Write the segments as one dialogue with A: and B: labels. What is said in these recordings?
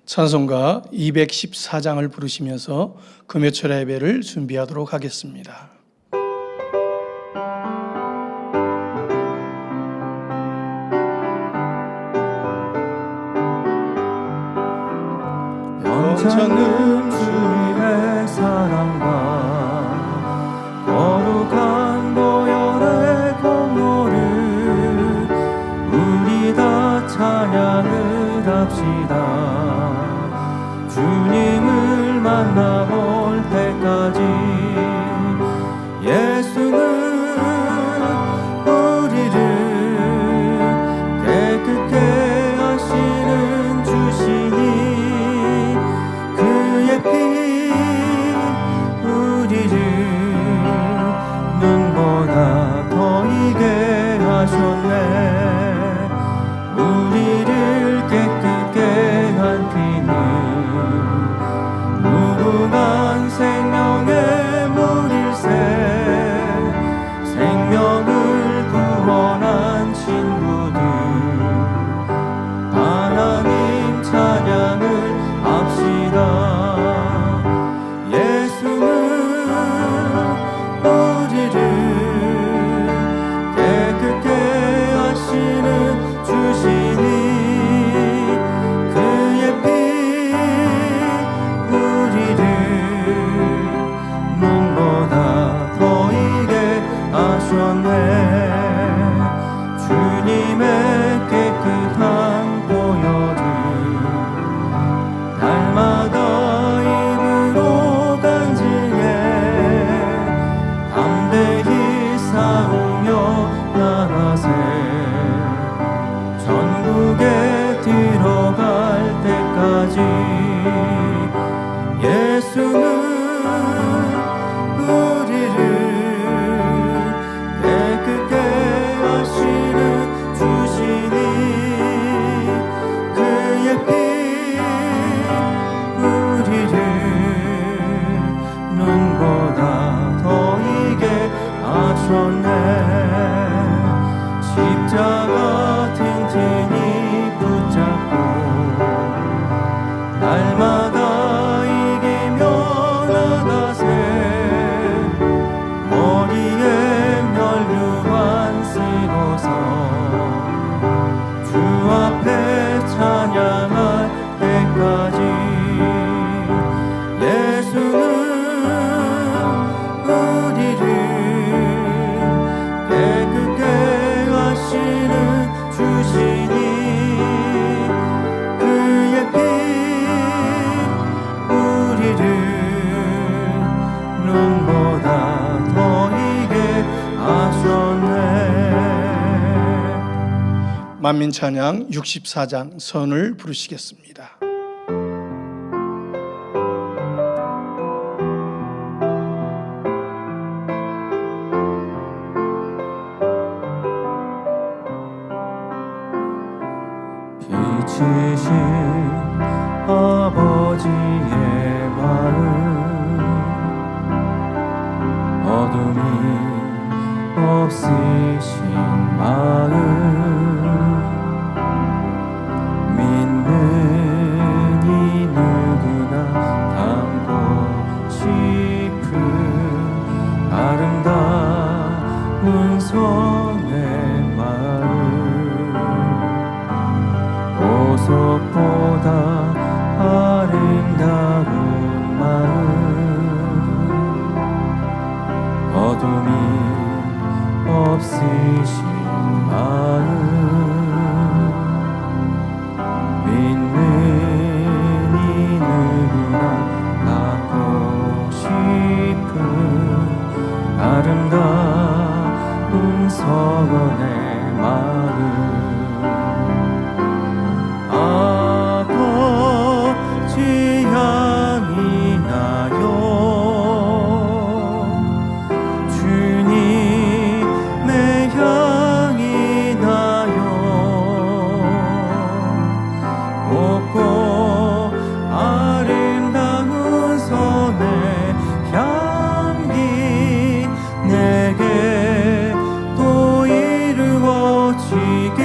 A: 찬송가 214장을 부르시면서 금요철 예배를 준비하도록 하겠습니다.
B: 영창은 주님의 사랑과 거룩한 보혈의 공로를 우리 다 찬양을 합시다. 주님을 만나볼 때까지 예수는 우리를 깨끗게 하시는 주시니 그의 피 우리를 눈보다 더 이게 하셨네. 우리를 깨끗게 한 피는 무궁한 생명의 물일새. 생명을 구원한 친구들 하나님 찬양을 합시다. 예수는 우리를 깨끗게 하시는 주시니 그의 피 우리를 눈보다 더 이게 하셨네. 주님의 깨끗한 보혈을 날마다 입으로 간증해 담대히 싸우며 나가세. 전국에 들어갈 때까지 예수는 우리를 깨끗게 하시는 주시니 그의 피 우리를 눈보다 더 이게 하셨네. 십자가 튼튼히 붙잡고 날마다 이기며 나가세. 머리에 면류관 쓰고서 주 앞에 찬양할 때까지 예수는 우리를 깨끗게 하시는 주시니 그의 피 우리를 눈보다 더 이게 하셨네.
A: 만민찬양 64장 선을 부르시겠습니다.
B: 빛이신 아버지의 마음 어둠이 없으신 마음 믿는 이 누구나 담고 싶은 아름다운 손의 마음 보석보다 아름다운 마음 어둠이 없으신 마음 믿는 이 누구나 갖고 싶은 아름다운 성원의 마음 아버지 향이 나요. 주님의 향이 나요. 곱고 아름다운 손의 향기 내게 또 이루어지게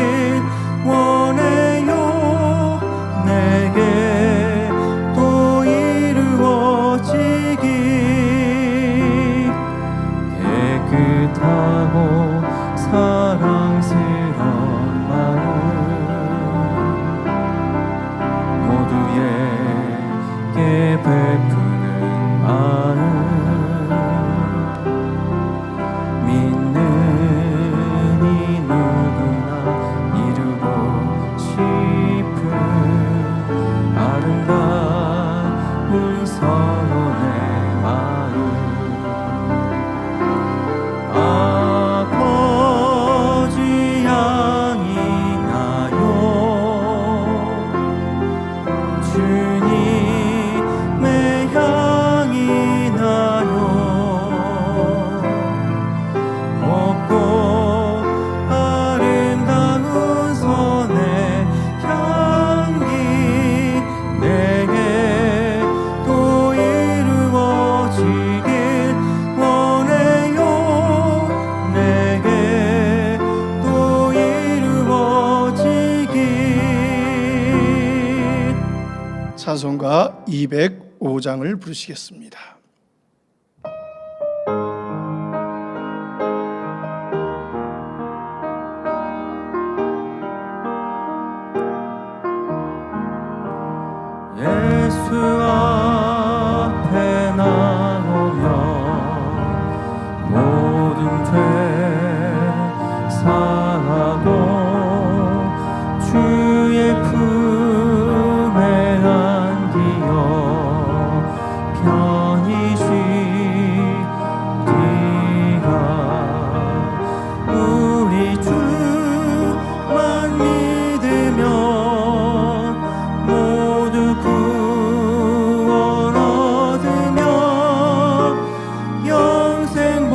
A: 찬송가 205장을 부르시겠습니다.
B: 예수 앞에 나오면 모든 죄 사하고 주의 품에 안기어 편히 쉬리라. 우리 주만 믿으면 모두 구원 얻으며 영생복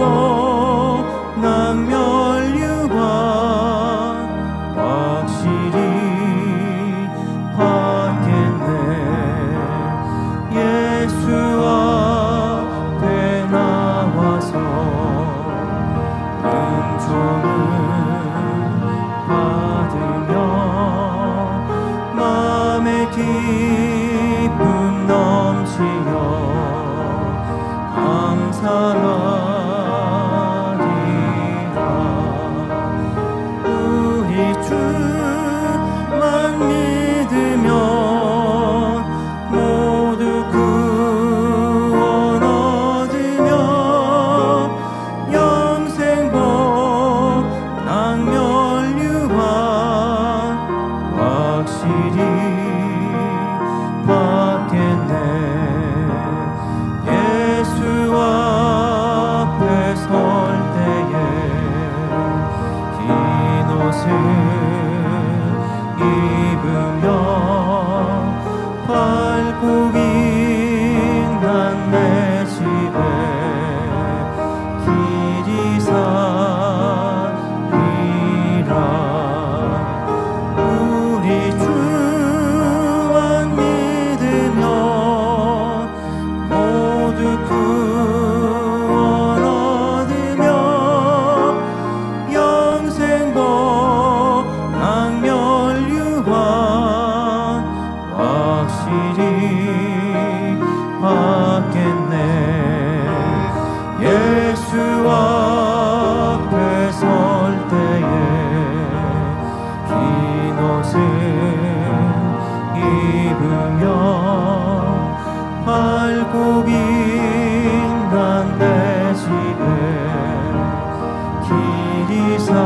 B: 낭멸유관 확실히 받겠네. 예수 앞에 나와서 은총을 받으며 마음의 기쁨 넘치며 감사하리라. 우리 주만 믿으면 모두 구원 얻으며 영생복 낭멸유관 확실히 받겠네. 예수 앞에 설 때에 긴 옷을 입으며 밝고 빛난 내 집에 길이 살리라. 우리 주만 믿으면 모두 구원 얻으며 영생복 낭멸유관 확실히 받겠네. 예수 앞에 설 때에 긴 옷을 입으며 밝고 빛난 내 집에 길이 살리라.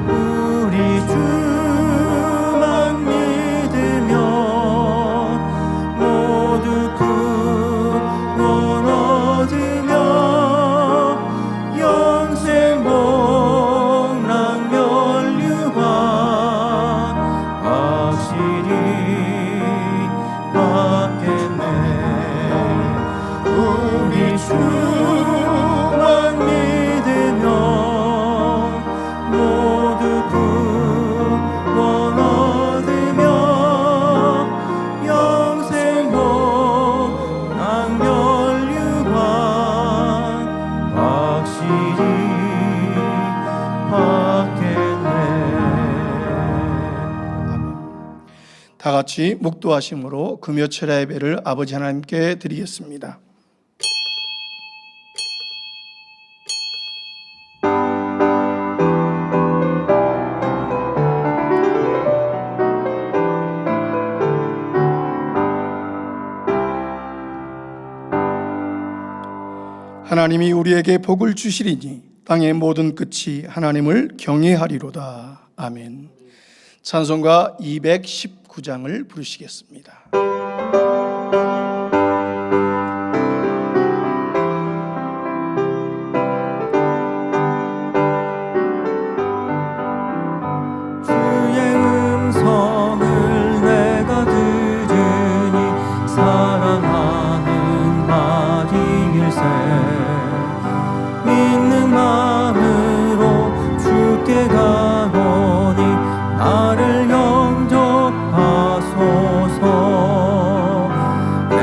B: 우리 주만 믿으면 모두 구원 얻으며 영생복 낭멸유관 확실히 받겠네. 우리 주만 믿으면 모두 구원 얻으며 영생복 낭멸유관 확실히 받겠네.
A: 다 같이 묵도하심으로 금요철야 예배를 아버지 하나님께 드리겠습니다. 하나님이 우리에게 복을 주시리니 땅의 모든 끝이 하나님을 경외하리로다. 아멘. 찬송가 219장을 부르시겠습니다.
B: 주의 음성을 내가 들으니 사랑하는 말일세. 믿는 마음으로 주께 가노니 나를 영접하소서. 내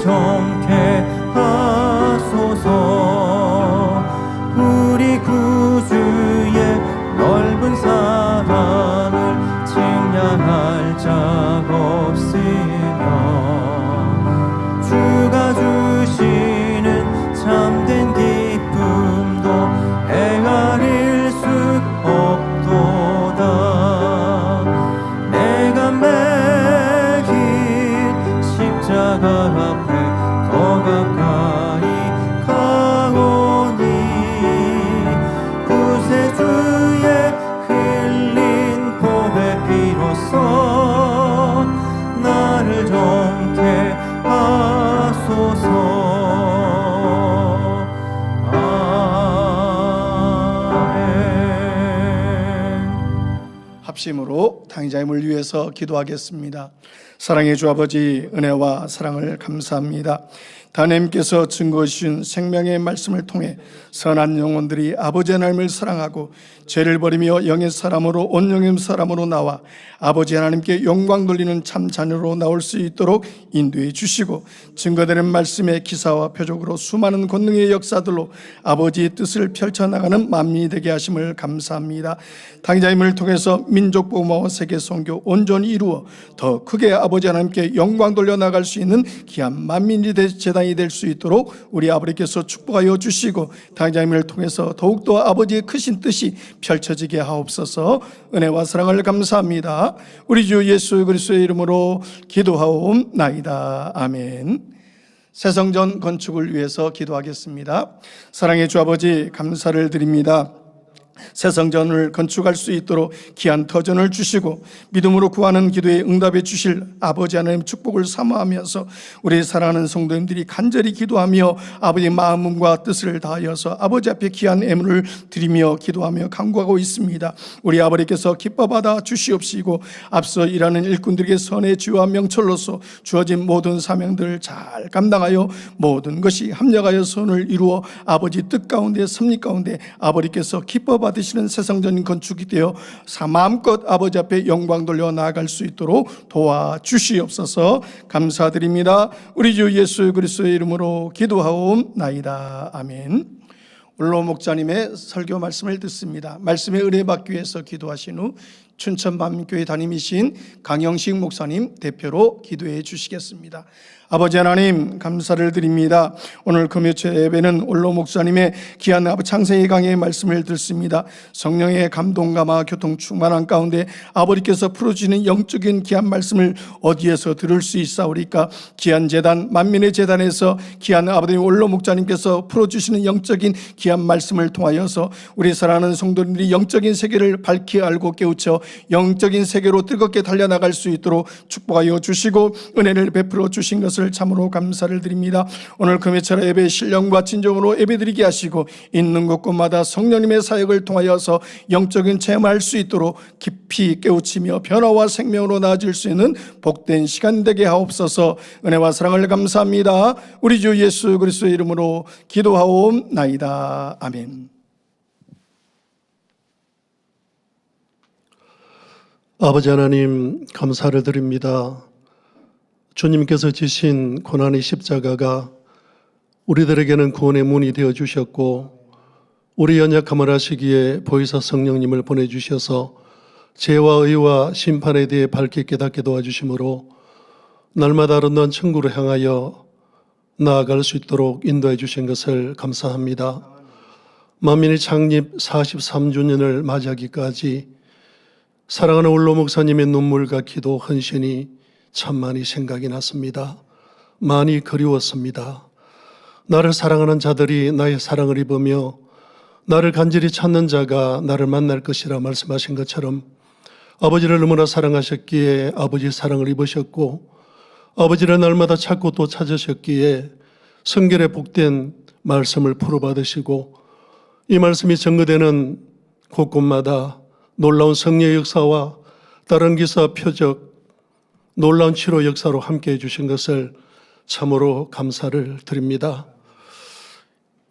B: 정케 하소서. 우리 구주의 넓은 사랑을 측량할 자 없으며 주가 주시는 참된 기쁨도 헤아릴 수 없도다. 내가 매일 십자가 앞에 더 가까이 가오니 구세주의 흘린 보배 피로써 나를 정케 하소서.
A: 합심으로 당의자임을 위해서 기도하겠습니다. 사랑의 주 아버지, 은혜와 사랑을 감사합니다. 하나님께서 증거해 주신 생명의 말씀을 통해 선한 영혼들이 아버지 하나님을 사랑하고 죄를 버리며 영의 사람으로 온 영의 사람으로 나와 아버지 하나님께 영광 돌리는 참 자녀로 나올 수 있도록 인도해 주시고, 증거되는 말씀의 기사와 표적으로 수많은 권능의 역사들로 아버지의 뜻을 펼쳐나가는 만민이 되게 하심을 감사합니다. 당의자임을 통해서 민족 복음화와 세계 선교 온전히 이루어 더 크게 아버지 하나님께 영광 돌려 나갈 수 있는 귀한 만민이 재단이 될 수 있도록 우리 아버지께서 축복하여 주시고, 당의자임을 통해서 더욱더 아버지의 크신 뜻이 펼쳐지게 하옵소서. 은혜와 사랑을 감사합니다. 우리 주 예수 그리스도의 이름으로 기도하옵나이다. 아멘. 새성전 건축을 위해서 기도하겠습니다. 사랑의 주 아버지, 감사를 드립니다. 새성전을 건축할 수 있도록 귀한 터전을 주시고 믿음으로 구하는 기도에 응답해 주실 아버지 하나님 축복을 사모하면서 우리 사랑하는 성도님들이 간절히 기도하며 아버지의 마음과 뜻을 다하여서 아버지 앞에 귀한 애물을 드리며 기도하며 간구하고 있습니다. 우리 아버지께서 기뻐받아 주시옵시고 앞서 일하는 일꾼들에게 선의 지와 명철로서 주어진 모든 사명들을 잘 감당하여 모든 것이 합력하여 선을 이루어 아버지 뜻 가운데 섭리 가운데 아버지께서 기뻐받으시는 새성전 건축이 되어 마음껏 아버지 앞에 영광 돌려 나아갈 수 있도록 도와주시옵소서. 감사드립니다. 우리 주 예수 그리스도의 이름으로 기도하옵나이다. 아멘. 올로 목사님의 설교 말씀을 듣습니다. 말씀에 은혜 받기 위해서 기도하신 후 춘천만민교회 담임이신 강영식 목사님 대표로 기도해 주시겠습니다. 아버지 하나님, 감사를 드립니다. 오늘 금요일 예배는 올로 목사님의 귀한 창세기 강의 말씀을 듣습니다. 성령의 감동감화 교통 충만한 가운데 아버지께서 풀어주시는 영적인 귀한 말씀을 어디에서 들을 수 있사오리까? 귀한 재단, 만민의 재단에서 귀한 아버지 올로 목사님께서 풀어주시는 영적인 귀한 말씀을 통하여서 우리 사랑하는 성도님들이 영적인 세계를 밝히 알고 깨우쳐 영적인 세계로 뜨겁게 달려나갈 수 있도록 축복하여 주시고 은혜를 베풀어 주신 것을 참으로 감사를 드립니다. 오늘 금요일 예배 신령과 진정으로 예배드리게 하시고 있는 곳곳마다 성령님의 사역을 통하여서 영적인 체험할 수 있도록 깊이 깨우치며 변화와 생명으로 나아질 수 있는 복된 시간 되게 하옵소서. 은혜와 사랑을 감사합니다. 우리 주 예수 그리스도의 이름으로 기도하옵나이다. 아멘.
C: 아버지 하나님, 감사를 드립니다. 주님께서 지신 고난의 십자가가 우리들에게는 구원의 문이 되어 주셨고 우리 연약함을 아시기에 보혜사 성령님을 보내주셔서 죄와 의와 심판에 대해 밝게 깨닫게 도와주심으로 날마다 아름다운 천국으로 향하여 나아갈 수 있도록 인도해 주신 것을 감사합니다. 만민의 창립 43주년을 맞이하기까지 사랑하는 올로 목사님의 눈물과 기도, 헌신이 참 많이 생각이 났습니다. 많이 그리웠습니다. 나를 사랑하는 자들이 나의 사랑을 입으며 나를 간절히 찾는 자가 나를 만날 것이라 말씀하신 것처럼 아버지를 너무나 사랑하셨기에 아버지의 사랑을 입으셨고 아버지를 날마다 찾고 또 찾으셨기에 성결의 복된 말씀을 풀어받으시고 이 말씀이 증거되는 곳곳마다 놀라운 성령의 역사와 다른 기사, 표적, 놀라운 치료 역사로 함께해 주신 것을 참으로 감사를 드립니다.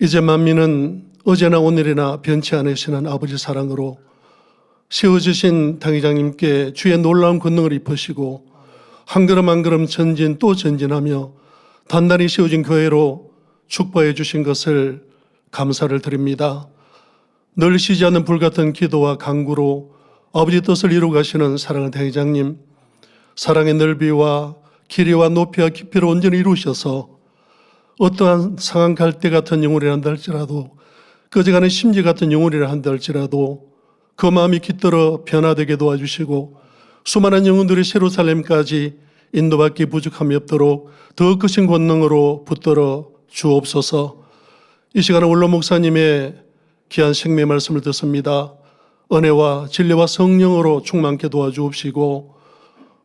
C: 이제 만민은 어제나 오늘이나 변치 않으시는 아버지 사랑으로 세워주신 당회장님께 주의 놀라운 권능을 입으시고 한 걸음 한 걸음 전진 또 전진하며 단단히 세워진 교회로 축복해 주신 것을 감사를 드립니다. 늘 쉬지 않는 불같은 기도와 간구로 아버지 뜻을 이루어 가시는 사랑하는 대회장님, 사랑의 넓이와 길이와 높이와 깊이를 온전히 이루셔서 어떠한 상한 갈대 같은 영혼이라 한다 할지라도, 꺼져가는 심지 같은 영혼이라 한다 할지라도 그 마음이 깃들어 변화되게 도와주시고 수많은 영혼들이 예루살렘까지 인도받기 부족함이 없도록 더 크신 권능으로 붙들어 주옵소서. 이 시간에 원로 목사님의 귀한 생명의 말씀을 듣습니다. 은혜와 진리와 성령으로 충만케 도와주옵시고,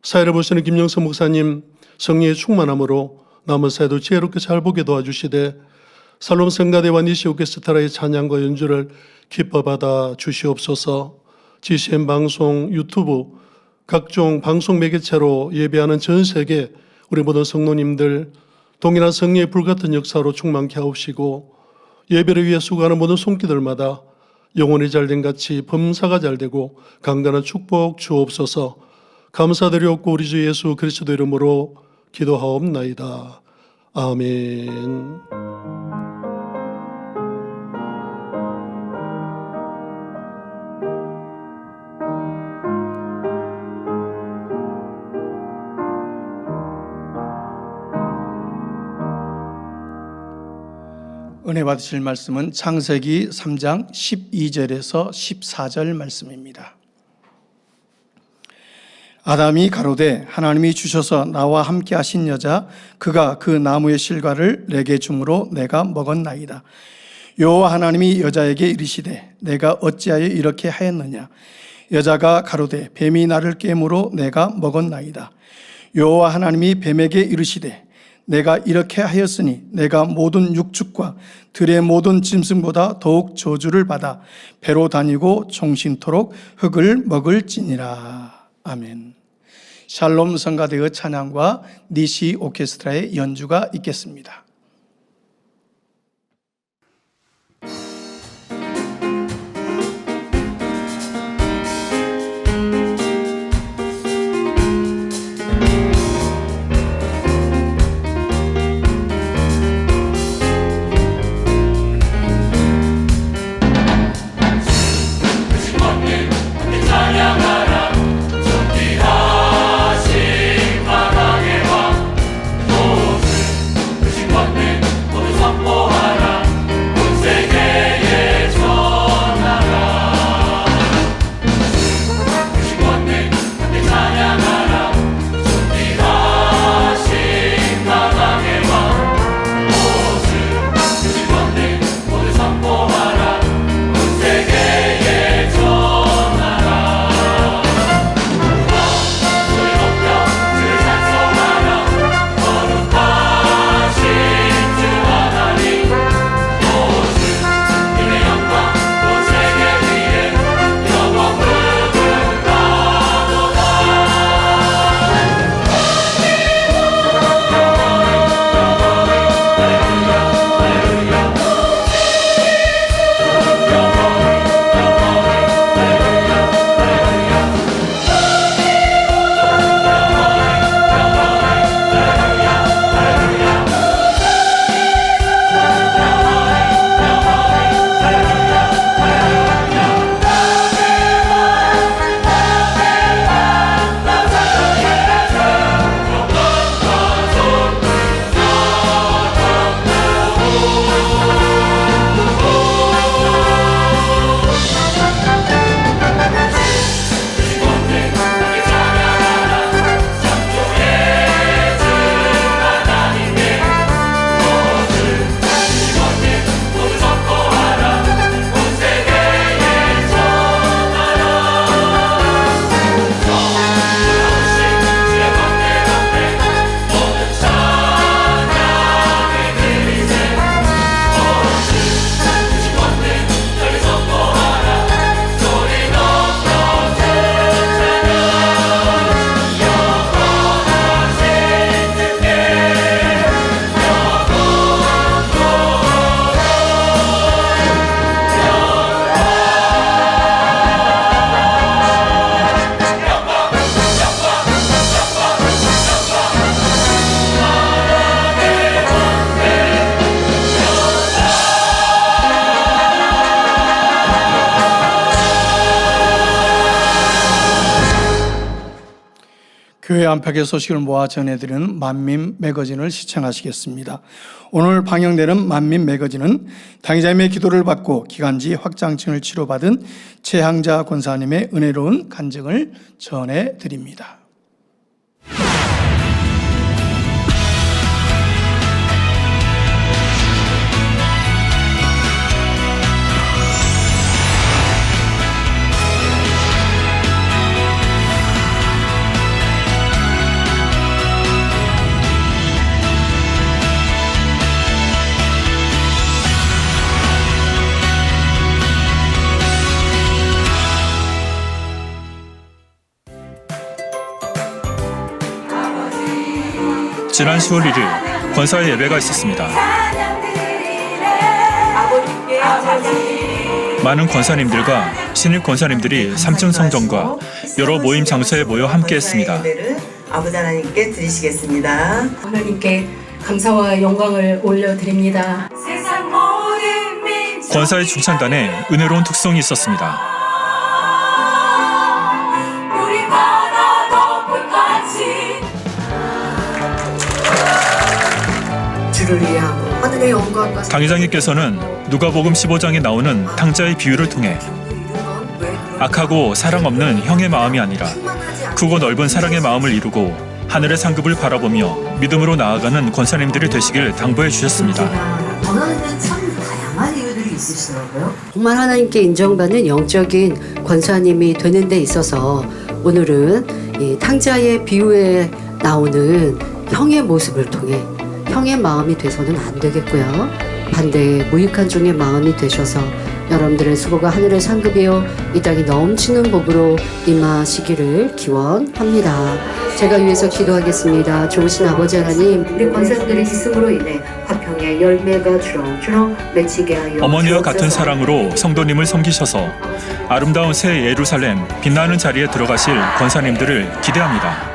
C: 사회를 보시는 김영선 목사님 성령의 충만함으로 남은 사회도 지혜롭게 잘 보게 도와주시되, 살롬 성가대와 니시 오케스트라의 찬양과 연주를 기뻐받아 주시옵소서. GCN 방송, 유튜브, 각종 방송 매개체로 예배하는 전 세계 우리 모든 성도님들 동일한 성령의 불같은 역사로 충만케 하옵시고, 예배를 위해 수고하는 모든 손길들마다 영혼이 잘된 같이 범사가 잘되고 강건한 축복 주옵소서. 감사드리옵고 우리 주 예수 그리스도 이름으로 기도하옵나이다. 아멘.
A: 은혜 받으실 말씀은 창세기 3장 12절에서 14절 말씀입니다. 아담이 가로되 하나님이 주셔서 나와 함께 하신 여자 그가 그 나무의 실과를 내게 주므로 내가 먹었나이다. 여호와 하나님이 여자에게 이르시되 내가 어찌하여 이렇게 하였느냐. 여자가 가로되 뱀이 나를 깨므로 내가 먹었나이다. 여호와 하나님이 뱀에게 이르시되 내가 이렇게 하였으니 내가 모든 육축과 들의 모든 짐승보다 더욱 저주를 받아 배로 다니고 종신토록 흙을 먹을지니라. 아멘. 샬롬 성가대의 찬양과 니시 오케스트라의 연주가 있겠습니다.
D: 찬양하라 존귀하신 만왕의 왕, 또 오실 크신
A: 교회 안팎의 소식을 모아 전해드리는 만민 매거진을 시청하시겠습니다. 오늘 방영되는 만민 매거진은 당의자님의 기도를 받고 기간지 확장증을 치료받은 최항자 권사님의 은혜로운 간증을 전해드립니다.
D: 지난 10월 1일 권사의 예배가 있었습니다. 많은 권사님들과 신입 권사님들이 3층 성전과 여러 모임 장소에 모여 함께했습니다.
E: 예배를 아버지 하나님께 드리시겠습니다.
F: 하나님께 감사와 영광을 올려드립니다.
D: 권사의 중창단에 은혜로운 특성이 있었습니다.
E: 주를 위하고 하늘의 영광과
D: 당회장님께서는 누가복음 15장에 나오는 탕자의 비유를 통해 악하고 사랑 없는 형의 마음이 아니라 크고 넓은 사랑의 마음을 이루고 하늘의 상급을 바라보며 믿음으로 나아가는 권사님들이 되시길 당부해 주셨습니다.
G: 변하는 데는 참 다양한 이유들이 있으시더라고요. 정말 하나님께 인정받는 영적인 권사님이 되는 데 있어서 오늘은 이 탕자의 비유에 나오는 형의 모습을 통해 형의 마음이 돼서는 안 되겠고요. 반대의 무익한 종의 마음이 되셔서 여러분들의 수고가 하늘의 상급이요 이 땅이 넘치는 복으로 임하시기를 기원합니다. 제가 위해서 기도하겠습니다. 좋으신 아버지 하나님, 우리 권사님들의 지승으로 인해 화평의 열매가 주렁주렁 맺히게 하여
D: 어머니와 같은
G: 주옵소서.
D: 사랑으로 성도님을 섬기셔서 아름다운 새 예루살렘 빛나는 자리에 들어가실 권사님들을 기대합니다.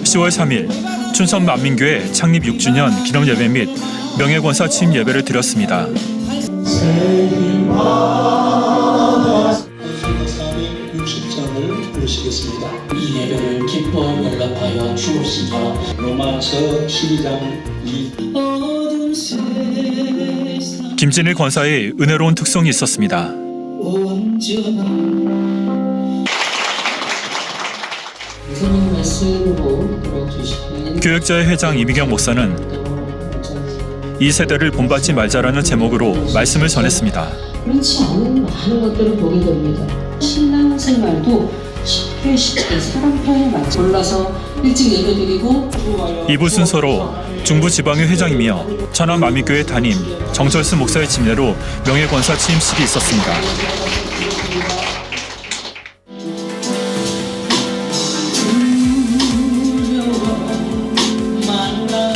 D: 10월 3일 춘천 만민교회 창립 6주년 기념 예배 및 명예권사 취임 예배를 드렸습니다.
H: 이 예배를 기뻐 연락하여 주옵시며 로마서 12장 2
D: 김진일 권사의 은혜로운 특성이 있었습니다.
H: 성령 말씀으로 들어주시면
D: 교역자의 회장 이미경 목사는 이 세대를 본받지 말자라는 제목으로 말씀을 전했습니다.
H: 그렇지 않은 많은 것들을 보게 됩니다. 신앙생활도 쉽게 사람 편에 맞지 몰라서 일찍 예배드리고
D: 2부 순서로 중부지방의 회장이며 천안 만민교회 담임 정철수 목사의 침례로 명예권사 취임식이 있었습니다.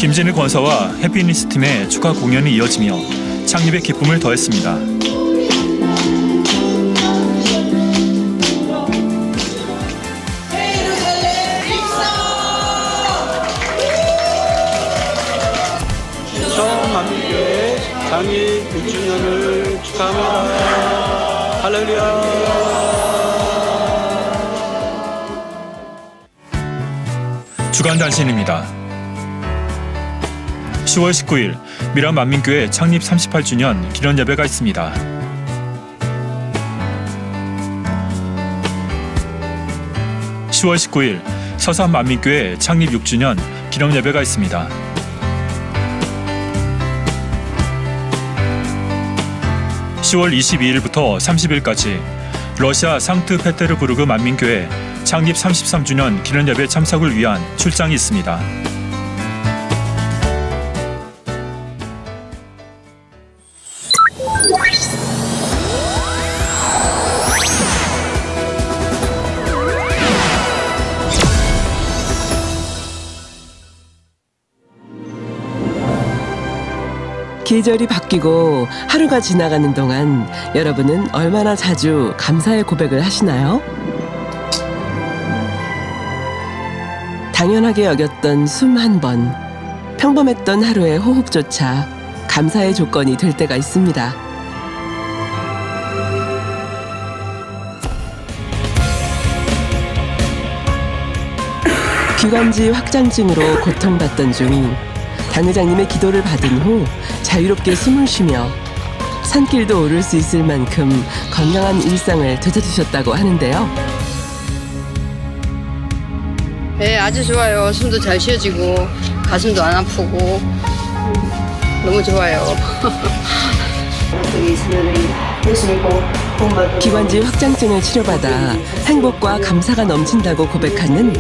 D: 김진일 권사와 해피니스 팀의 축하 공연이 이어지며 창립의 기쁨을 더했습니다.
I: 춘천 만민교회 창립 6주년을 축하합니다. 할렐루야.
D: 주간 단신입니다. 10월 19일 미란 만민교회 창립 38주년 기념 예배가 있습니다. 10월 19일 서산 만민교회 창립 6주년 기념 예배가 있습니다. 10월 22일부터 30일까지 러시아 상트페테르부르크 만민교회 창립 33주년 기념 예배 참석을 위한 출장이 있습니다.
J: 계절이 바뀌고 하루가 지나가는 동안 여러분은 얼마나 자주 감사의 고백을 하시나요? 당연하게 여겼던 숨 한 번, 평범했던 하루의 호흡조차 감사의 조건이 될 때가 있습니다. 기관지 확장증으로 고통받던 중 당회장님의 기도를 받은 후 자유롭게 숨을 쉬며 산길도 오를 수 있을 만큼 건강한 일상을 되찾으셨다고 하는데요.
K: 네, 아주 좋아요. 숨도 잘 쉬어지고 가슴도 안 아프고 너무 좋아요.
J: 기관지 확장증을 치료받아 행복과 감사가 넘친다고 고백하는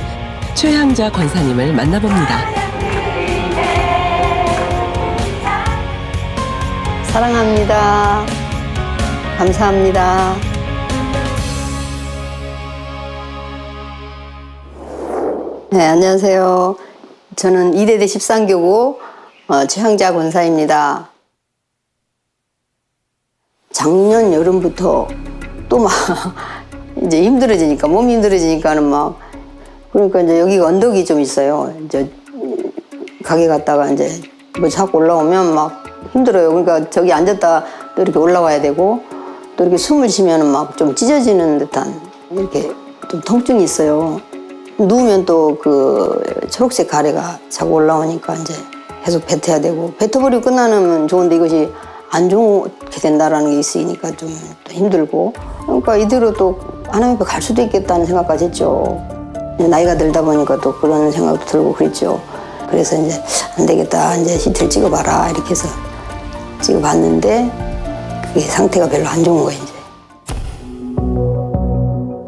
J: 최향자 권사님을 만나봅니다.
K: 사랑합니다. 감사합니다. 네, 안녕하세요. 저는 이대대 13교구 최향자 권사입니다. 작년 여름부터 또 막 이제 힘들어지니까 몸이 힘들어지니까는 막 그러니까 이제 여기가 언덕이 좀 있어요. 이제 가게 갔다가 이제 뭐 자꾸 올라오면 막 힘들어요. 그러니까 저기 앉았다 또 이렇게 올라와야 되고 또 이렇게 숨을 쉬면은 막 좀 찢어지는 듯한 이렇게 좀 통증이 있어요. 누우면 또 그 초록색 가래가 자꾸 올라오니까 이제 계속 뱉어야 되고 뱉어버리고 끝나면 좋은데 이것이 안 좋게 된다라는 게 있으니까 좀 또 힘들고 그러니까 이대로 또 하나님 앞에 갈 수도 있겠다는 생각까지 했죠. 나이가 들다 보니까 또 그런 생각도 들고 그랬죠. 그래서 이제 안 되겠다 이제 CT를 찍어봐라 이렇게 해서 찍어봤는데 그게 상태가 별로 안 좋은 거예요. 이제.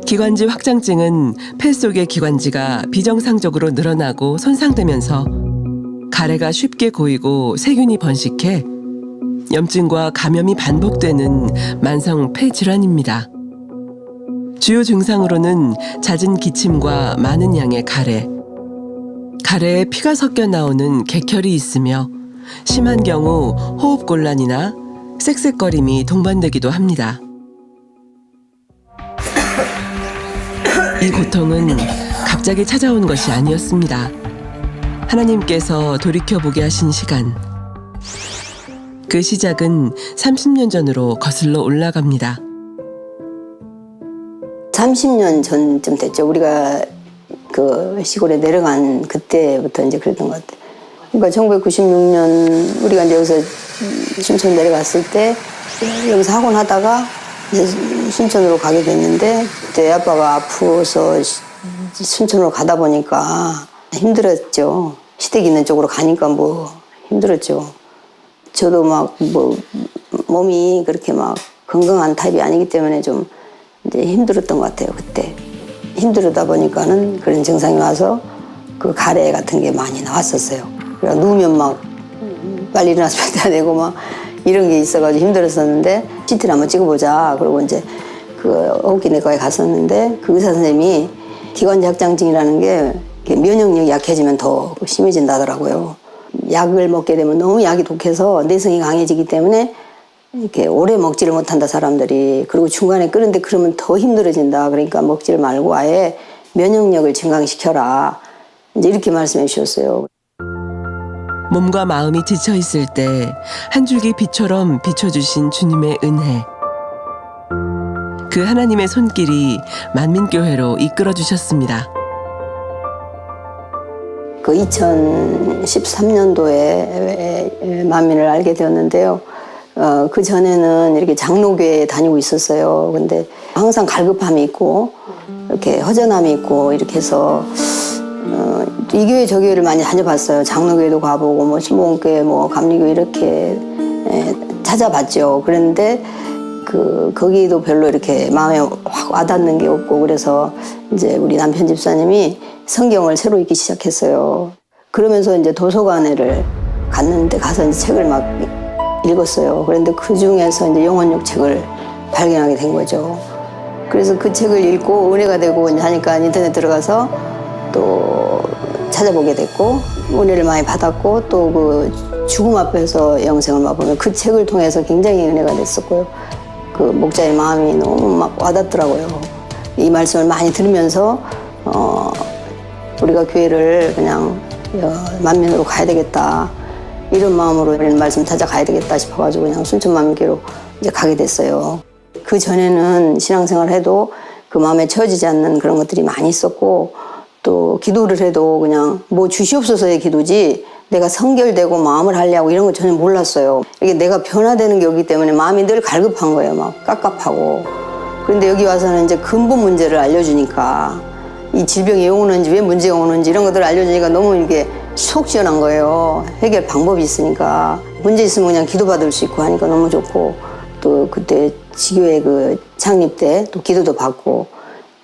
J: 기관지 확장증은 폐 속의 기관지가 비정상적으로 늘어나고 손상되면서 가래가 쉽게 고이고 세균이 번식해 염증과 감염이 반복되는 만성 폐 질환입니다. 주요 증상으로는 잦은 기침과 많은 양의 가래, 가래에 피가 섞여 나오는 객혈이 있으며 심한 경우 호흡곤란이나 쌕쌕거림이 동반되기도 합니다. 이 고통은 갑자기 찾아온 것이 아니었습니다. 하나님께서 돌이켜보게 하신 시간. 그 시작은 30년 전으로 거슬러 올라갑니다.
K: 30년 전쯤 됐죠. 우리가 그 시골에 내려간 그때부터 이제 그랬던 것 같아요. 그러니까 1996년 우리가 이제 여기서 순천 내려갔을 때 여기서 학원 하다가 이제 순천으로 가게 됐는데 그때 아빠가 아프서 순천으로 가다 보니까 힘들었죠. 시댁 있는 쪽으로 가니까 뭐 힘들었죠. 저도 막 뭐 몸이 그렇게 막 건강한 타입이 아니기 때문에 좀 이제 힘들었던 것 같아요. 그때 힘들다 보니까는 그런 증상이 와서 그 가래 같은 게 많이 나왔었어요. 그래서 누우면 막 빨리 일어나서 뱉어야 되고 막 이런 게 있어가지고 힘들었었는데 CT를 한번 찍어보자. 그리고 이제 그 호흡기내과에 갔었는데 그 의사 선생님이 기관지 확장증이라는 게 면역력이 약해지면 더 심해진다더라고요. 약을 먹게 되면 너무 약이 독해서 내성이 강해지기 때문에 이렇게 오래 먹지를 못한다 사람들이. 그리고 중간에 끄는데 그러면 더 힘들어진다. 그러니까 먹지를 말고 아예 면역력을 증강시켜라. 이제 이렇게 말씀해 주셨어요.
J: 몸과 마음이 지쳐 있을 때 한 줄기 빛처럼 비춰주신 주님의 은혜. 그 하나님의 손길이 만민교회로 이끌어 주셨습니다.
K: 그 2013년도에 만민을 알게 되었는데요. 그 전에는 이렇게 장로교회에 다니고 있었어요. 근데 항상 갈급함이 있고 이렇게 허전함이 있고 이렇게 해서 이 교회 저 교회를 많이 다녀봤어요. 장로교회도 가보고 뭐 신봉교회 뭐 감리교회 이렇게 찾아봤죠. 그런데 거기도 별로 이렇게 마음에 확 와닿는 게 없고 그래서 이제 우리 남편 집사님이 성경을 새로 읽기 시작했어요. 그러면서 이제 도서관에를 갔는데 가서 이제 책을 막 읽었어요. 그런데 그 중에서 이제 영혼육 책을 발견하게 된 거죠. 그래서 그 책을 읽고 은혜가 되고 이제 하니까 인터넷 들어가서 또 찾아보게 됐고 은혜를 많이 받았고 또 그 죽음 앞에서 영생을 맛보면 그 책을 통해서 굉장히 은혜가 됐었고요. 그 목자의 마음이 너무 막 와닿더라고요. 이 말씀을 많이 들으면서 우리가 교회를 그냥 만민으로 가야 되겠다. 이런 마음으로 이런 말씀 찾아가야 되겠다 싶어가지고 그냥 순천만민교회로 이제 가게 됐어요. 그 전에는 신앙생활을 해도 그 마음에 채워지지 않는 그런 것들이 많이 있었고 또 기도를 해도 그냥 뭐 주시옵소서의 기도지 내가 성결되고 마음을 하려고 이런 거 전혀 몰랐어요. 이게 내가 변화되는 게 없기 때문에 마음이 늘 갈급한 거예요. 막 깝깝하고. 그런데 여기 와서는 이제 근본 문제를 알려주니까 이 질병이 왜 오는지 왜 문제가 오는지 이런 것들을 알려주니까 너무 이게 속 시원한 거예요. 해결 방법이 있으니까. 문제 있으면 그냥 기도받을 수 있고 하니까 너무 좋고 또 그때 지교회 그 창립 때 또 기도도 받고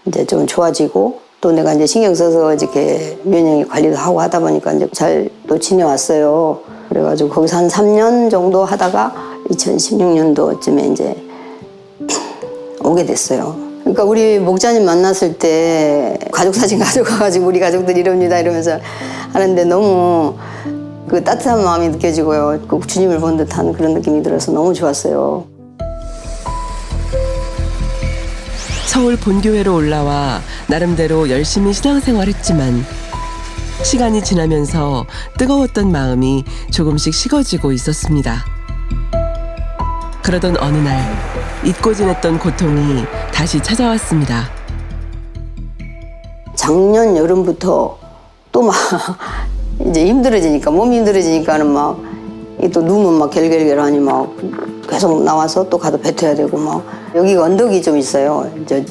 K: 이제 좀 좋아지고 또 내가 이제 신경 써서 이렇게 면역 관리도 하고 하다 보니까 이제 잘 또 지내왔어요. 그래가지고 거기서 한 3년 정도 하다가 2016년도쯤에 이제 오게 됐어요. 그러니까 우리 목자님 만났을 때 가족 사진 가져가가지고 우리 가족들 이럽니다 이러면서 하는데 너무 그 따뜻한 마음이 느껴지고요. 꼭 주님을 본 듯한 그런 느낌이 들어서 너무 좋았어요.
J: 서울 본교회로 올라와 나름대로 열심히 신앙생활했지만 시간이 지나면서 뜨거웠던 마음이 조금씩 식어지고 있었습니다. 그러던 어느 날 잊고 지냈던 고통이 다시 찾아왔습니다.
K: 작년 여름부터 또 막 이제 힘들어지니까 몸이 힘들어지니까는 막 또 누우면 막 결결결하니 막 계속 나와서 또 가서 뱉어야 되고 막 여기가 언덕이 좀 있어요. 이제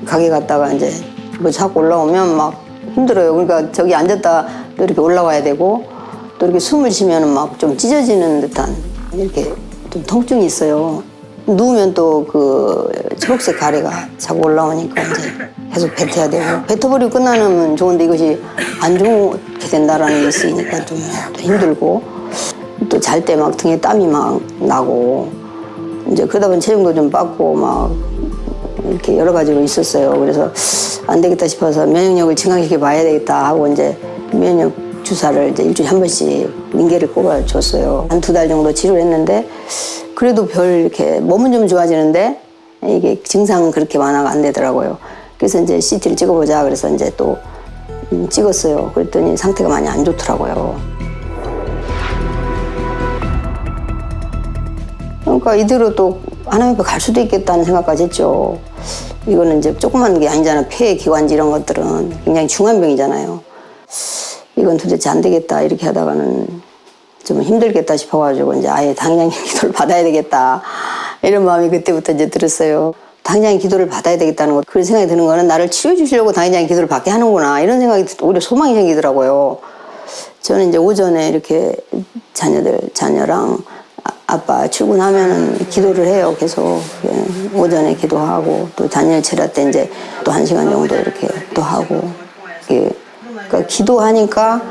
K: 가게 갔다가 이제 뭐 자꾸 올라오면 막 힘들어요. 그러니까 저기 앉았다 또 이렇게 올라와야 되고 또 이렇게 숨을 쉬면은 막 좀 찢어지는 듯한 이렇게 좀 통증이 있어요. 누우면 또 그 초록색 가래가 자꾸 올라오니까 이제 계속 뱉어야 되고 뱉어버리고 끝나면 좋은데 이것이 안 좋게 된다라는 게 있으니까 좀 힘들고 또 잘 때 막 등에 땀이 막 나고 이제 그러다 보니 체중도 좀 빠고 막 이렇게 여러 가지로 있었어요. 그래서 안 되겠다 싶어서 면역력을 증강시켜 봐야 되겠다 하고 이제 면역 주사를 이제 일주일에 한 번씩 링겔을 꼽아줬어요. 한 2달 정도 치료를 했는데 그래도 별 이렇게 몸은 좀 좋아지는데 이게 증상은 그렇게 완화가 안 되더라고요. 그래서 이제 CT를 찍어보자 그래서 이제 또 찍었어요. 그랬더니 상태가 많이 안 좋더라고요. 그러니까 이대로 또 하나님 앞에 갈 수도 있겠다는 생각까지 했죠. 이거는 이제 조그만 게 아니잖아요. 폐, 기관지 이런 것들은 굉장히 중한 병이잖아요. 이건 도대체 안 되겠다 이렇게 하다가는 좀 힘들겠다 싶어가지고 이제 아예 당장의 기도를 받아야 되겠다 이런 마음이 그때부터 이제 들었어요. 당장의 기도를 받아야 되겠다는 것 그런 생각이 드는 거는 나를 치료해 주시려고 당장의 기도를 받게 하는구나 이런 생각이 오히려 소망이 생기더라고요. 저는 이제 오전에 이렇게 자녀랑 아빠 출근하면은 기도를 해요. 계속 오전에 기도하고 또 자녀 체라 때 이제 또 1시간 정도 이렇게 또 하고 그러니까 기도하니까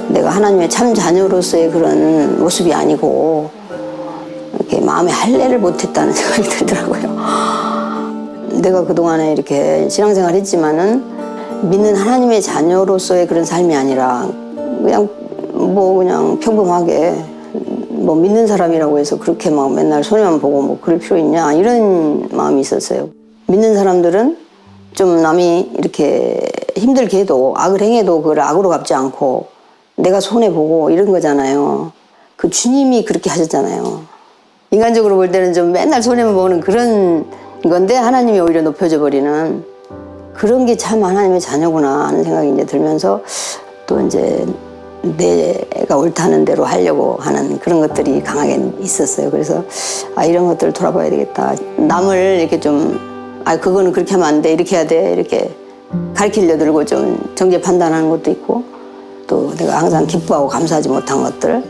K: 내가 하나님의 참 자녀로서의 그런 모습이 아니고 이렇게 마음에 할례를 못했다는 생각이 들더라고요. 내가 그동안에 이렇게 신앙생활 했지만은 믿는 하나님의 자녀로서의 그런 삶이 아니라 그냥 평범하게 뭐 믿는 사람이라고 해서 그렇게 막 맨날 손해만 보고 뭐 그럴 필요 있냐 이런 마음이 있었어요. 믿는 사람들은 좀 남이 이렇게 힘들게 해도 악을 행해도 그걸 악으로 갚지 않고 내가 손해보고 이런 거잖아요. 그 주님이 그렇게 하셨잖아요. 인간적으로 볼 때는 좀 맨날 손해만 보는 그런 건데 하나님이 오히려 높여져 버리는 그런 게 참 하나님의 자녀구나 하는 생각이 이제 들면서 또 이제 내가 옳다는 대로 하려고 하는 그런 것들이 강하게 있었어요. 그래서 이런 것들을 돌아봐야 되겠다. 남을 이렇게 좀 그거는 그렇게 하면 안 돼 이렇게 해야 돼 이렇게 가르치려 들고 좀 정죄 판단하는 것도 있고 또 내가 항상 기뻐하고 감사하지 못한 것들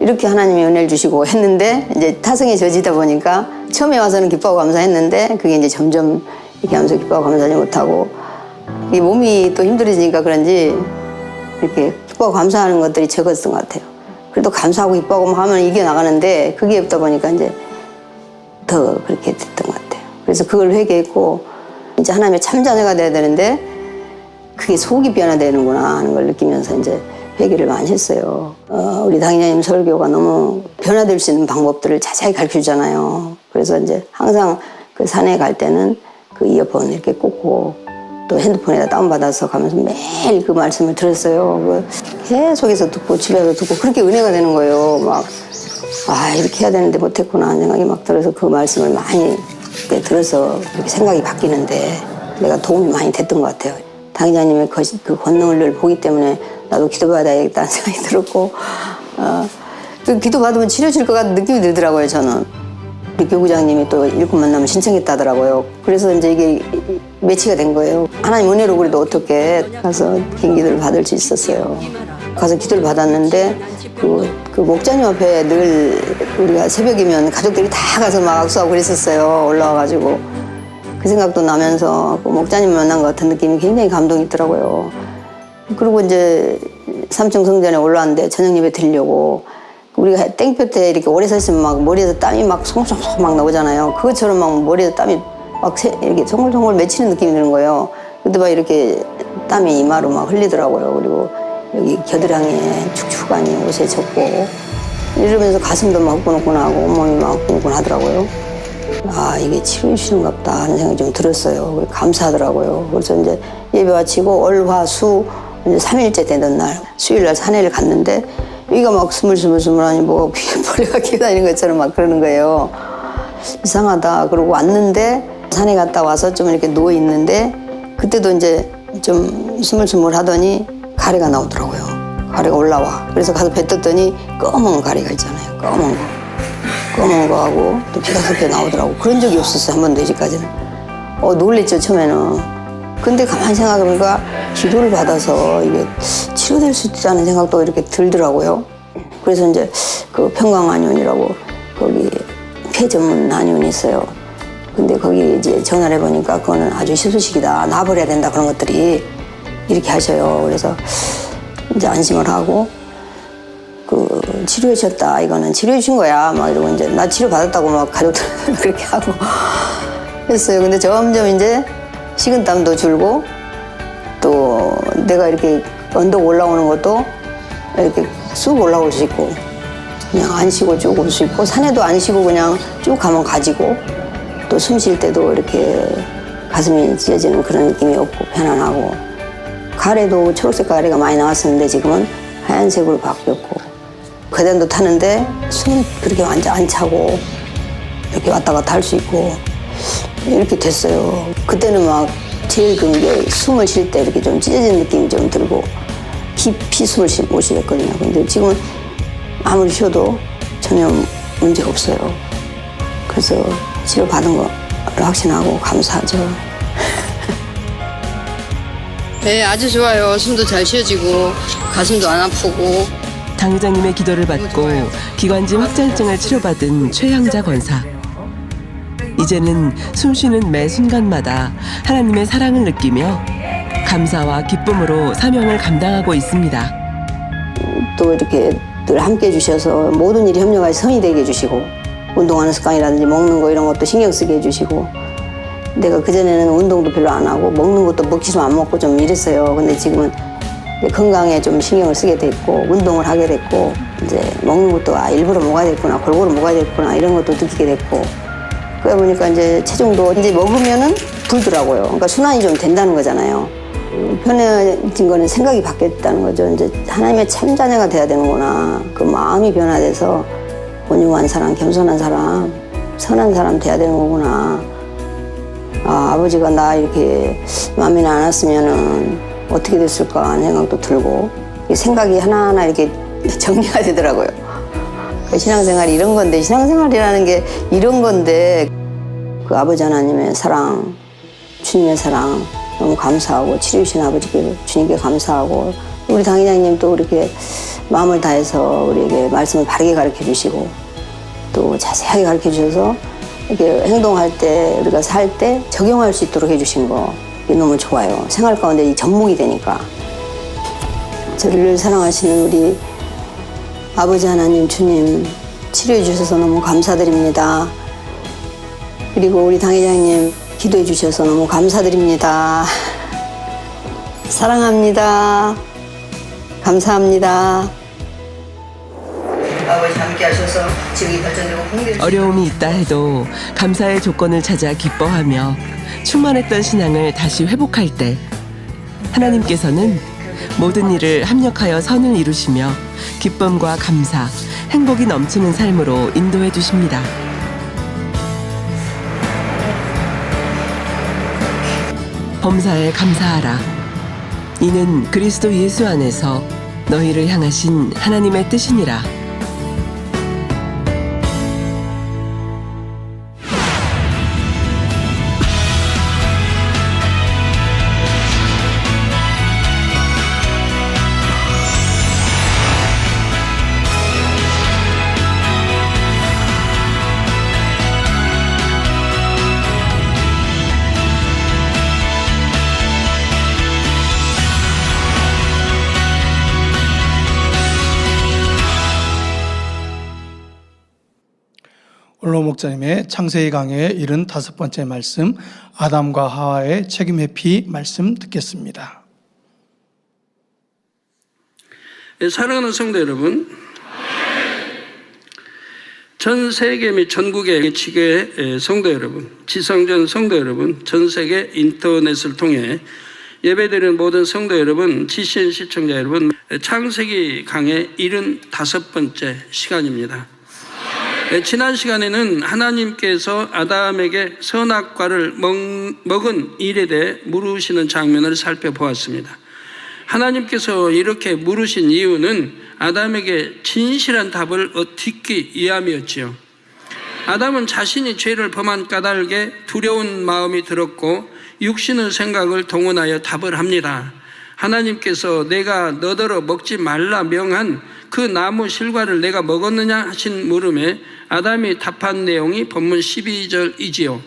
K: 이렇게 하나님이 은혜를 주시고 했는데 이제 타성에 젖이다 보니까 처음에 와서는 기뻐하고 감사했는데 그게 이제 점점 이렇게 하면서 기뻐하고 감사하지 못하고 이 몸이 또 힘들어지니까 그런지 이렇게 기뻐하고 감사하는 것들이 적었던 것 같아요. 그래도 감사하고 기뻐하고 하면 이겨나가는데 그게 없다 보니까 이제 더 그렇게 됐던 것 같아요. 그래서 그걸 회개했고 이제 하나님의 참자녀가 돼야 되는데 그게 속이 변화되는구나 하는 걸 느끼면서 이제 회개를 많이 했어요. 우리 당회장님 설교가 너무 변화될 수 있는 방법들을 자세히 가르쳐주잖아요. 그래서 이제 항상 그 산에 갈 때는 그 이어폰 이렇게 꽂고 또 핸드폰에다 다운받아서 가면서 매일 그 말씀을 들었어요. 계속해서 듣고 집에서 듣고 그렇게 은혜가 되는 거예요. 막 이렇게 해야 되는데 못했구나 하는 생각이 막 들어서 그 말씀을 많이 들어서 이렇게 생각이 바뀌는데 내가 도움이 많이 됐던 것 같아요. 당회장님의 그 권능을 늘 보기 때문에 나도 기도받아야겠다는 생각이 들었고 그 기도받으면 치료질 것 같은 느낌이 들더라고요. 저는 우리 교구장님이 또 일꾼 만나면 신청했다더라고요. 그래서 이제 이게 매치가 된 거예요. 하나님 은혜로 그래도 어떻게 가서 긴 기도를 받을 수 있었어요. 가서 기도를 받았는데 그 목자님 앞에 늘 우리가 새벽이면 가족들이 다 가서 막 악수하고 그랬었어요. 올라와가지고 그 생각도 나면서 그 목자님 만난 것 같은 느낌이 굉장히 감동이 있더라고요. 그리고 이제 3층 성전에 올라왔는데 저녁 예배 드리려고 우리가 땡볕 때 이렇게 오래 서 있으면 막 머리에서 땀이 막 송송송 막 나오잖아요. 그것처럼 막 머리에서 땀이 막 이렇게 송글송글 맺히는 느낌이 드는 거예요. 근데 막 이렇게 땀이 이마로 막 흘리더라고요. 그리고 여기 겨드랑이에 축축하니 옷에 젖고 이러면서 가슴도 막 후끈후끈하고 온몸이 막 후끈후끈하더라고요. 아, 이게 치료해 주시는가 보다 하는 생각이 좀 들었어요. 감사하더라고요. 그래서 이제 예배 마치고 월, 화, 수 이제 3일째 되던 날 수요일 날 산에를 갔는데 여기가 막 스물스물스물하니 뭐 벌레가 기어다니는 것처럼 막 그러는 거예요. 이상하다. 그러고 왔는데 산에 갔다 와서 좀 이렇게 누워 있는데 그때도 이제 좀 스물스물 하더니 가래가 나오더라고요. 가래가 올라와. 그래서 가서 뱉었더니 검은 가래가 있잖아요. 검은 거하고 또 피가 섞여 나오더라고. 그런 적이 없었어요. 한 번도 이제까지는. 놀랬죠, 처음에는. 근데 가만히 생각해보니까 기도를 받아서 이게 치료될 수 있다는 생각도 이렇게 들더라고요. 그래서 이제 그 평강한의원이라고 거기 폐 전문 한의원이 있어요. 근데 거기 이제 전화를 해보니까 그거는 아주 희소식이다. 놔버려야 된다. 그런 것들이 이렇게 하셔요. 그래서 이제 안심을 하고 그 치료해 주셨다. 이거는 치료해 주신 거야. 막 이러고 이제 나 치료 받았다고 막 가족들 그렇게 하고 했어요. 근데 점점 이제 식은땀도 줄고 또 내가 이렇게 언덕 올라오는 것도 이렇게 쑥 올라올 수 있고 그냥 안 쉬고 쭉 올 수 있고 산에도 안 쉬고 그냥 쭉 가면 가지고 또 숨 쉴 때도 이렇게 가슴이 찢어지는 그런 느낌이 없고 편안하고 가래도 초록색 가래가 많이 나왔었는데 지금은 하얀색으로 바뀌었고 계단도 타는데 숨이 그렇게 완전 안 차고 이렇게 왔다 갔다 할 수 있고 이렇게 됐어요. 그때는 막 제일 그런 게 숨을 쉴 때 이렇게 좀 찢어진 느낌이 좀 들고 깊이 숨을 못 쉬었거든요. 근데 지금은 아무리 쉬어도 전혀 문제가 없어요. 그래서 치료받은 거 확신하고 감사하죠. 네, 아주 좋아요. 숨도 잘 쉬어지고 가슴도 안 아프고.
J: 당 회장님의 기도를 받고 기관지 확장증을 치료받은 최향자 권사. 이제는 숨쉬는 매 순간마다 하나님의 사랑을 느끼며 감사와 기쁨으로 사명을 감당하고 있습니다.
K: 또 이렇게 늘 함께 해주셔서 모든 일이 협력하여 성이 되게 해주시고 운동하는 습관이라든지 먹는 거 이런 것도 신경 쓰게 해주시고 내가 그전에는 운동도 별로 안 하고 먹는 것도 먹지도 안 먹고 좀 이랬어요. 근데 지금은 건강에 좀 신경을 쓰게 됐고 운동을 하게 됐고 이제 먹는 것도 일부러 먹어야 됐구나 골고루 먹어야 됐구나 이런 것도 느끼게 됐고 그러다 보니까 이제 체중도 이제 먹으면은 불더라고요. 그러니까 순환이 좀 된다는 거잖아요. 편해진 거는 생각이 바뀌었다는 거죠. 이제 하나님의 참 자녀가 돼야 되는구나. 그 마음이 변화돼서 온유한 사람, 겸손한 사람, 선한 사람 돼야 되는 거구나. 아버지가 나 이렇게 마음에 안 왔으면은 어떻게 됐을까 하는 생각도 들고 생각이 하나하나 이렇게 정리가 되더라고요. 신앙생활이 이런 건데 신앙생활이라는 게 이런 건데 그 아버지 하나님의 사랑, 주님의 사랑 너무 감사하고 치료주신 아버지께 주님께 감사하고 우리 당 회장님도 이렇게 마음을 다해서 우리에게 말씀을 바르게 가르쳐 주시고 또 자세하게 가르쳐 주셔서 이렇게 행동할 때 우리가 살 때 적용할 수 있도록 해주신 거 이게 너무 좋아요. 생활 가운데 이 접목이 되니까 저를 사랑하시는 우리 아버지 하나님 주님 치료해 주셔서 너무 감사드립니다. 그리고 우리 당 회장님 기도해 주셔서 너무 감사드립니다. 사랑합니다. 감사합니다. 아버지 함께 하셔서 지금이 발전되고 공개되고
J: 어려움이 있다 해도 감사의 조건을 찾아 기뻐하며 충만했던 신앙을 다시 회복할 때 하나님께서는 모든 일을 합력하여 선을 이루시며 기쁨과 감사, 행복이 넘치는 삶으로 인도해 주십니다. 범사에 감사하라. 이는 그리스도 예수 안에서 너희를 향하신 하나님의 뜻이니라.
A: 원로 목사님의 창세기 강해의 75번째 말씀, 아담과 하와의 책임 회피 말씀 듣겠습니다.
L: 사랑하는 성도 여러분, 전 세계 및 전국의 지교의 성도 여러분, 지성전 성도 여러분, 전 세계 인터넷을 통해 예배드리는 모든 성도 여러분, GCN 시청자 여러분, 창세기 강의 75번째 시간입니다. 지난 시간에는 하나님께서 아담에게 선악과를 먹은 일에 대해 물으시는 장면을 살펴보았습니다. 하나님께서 이렇게 물으신 이유는 아담에게 진실한 답을 듣기 위함이었지요. 아담은 자신이 죄를 범한 까닭에 두려운 마음이 들었고 육신의 생각을 동원하여 답을 합니다. 하나님께서 내가 너더러 먹지 말라 명한 그 나무 실과를 내가 먹었느냐 하신 물음에 아담이 답한 내용이 본문 12절이지요.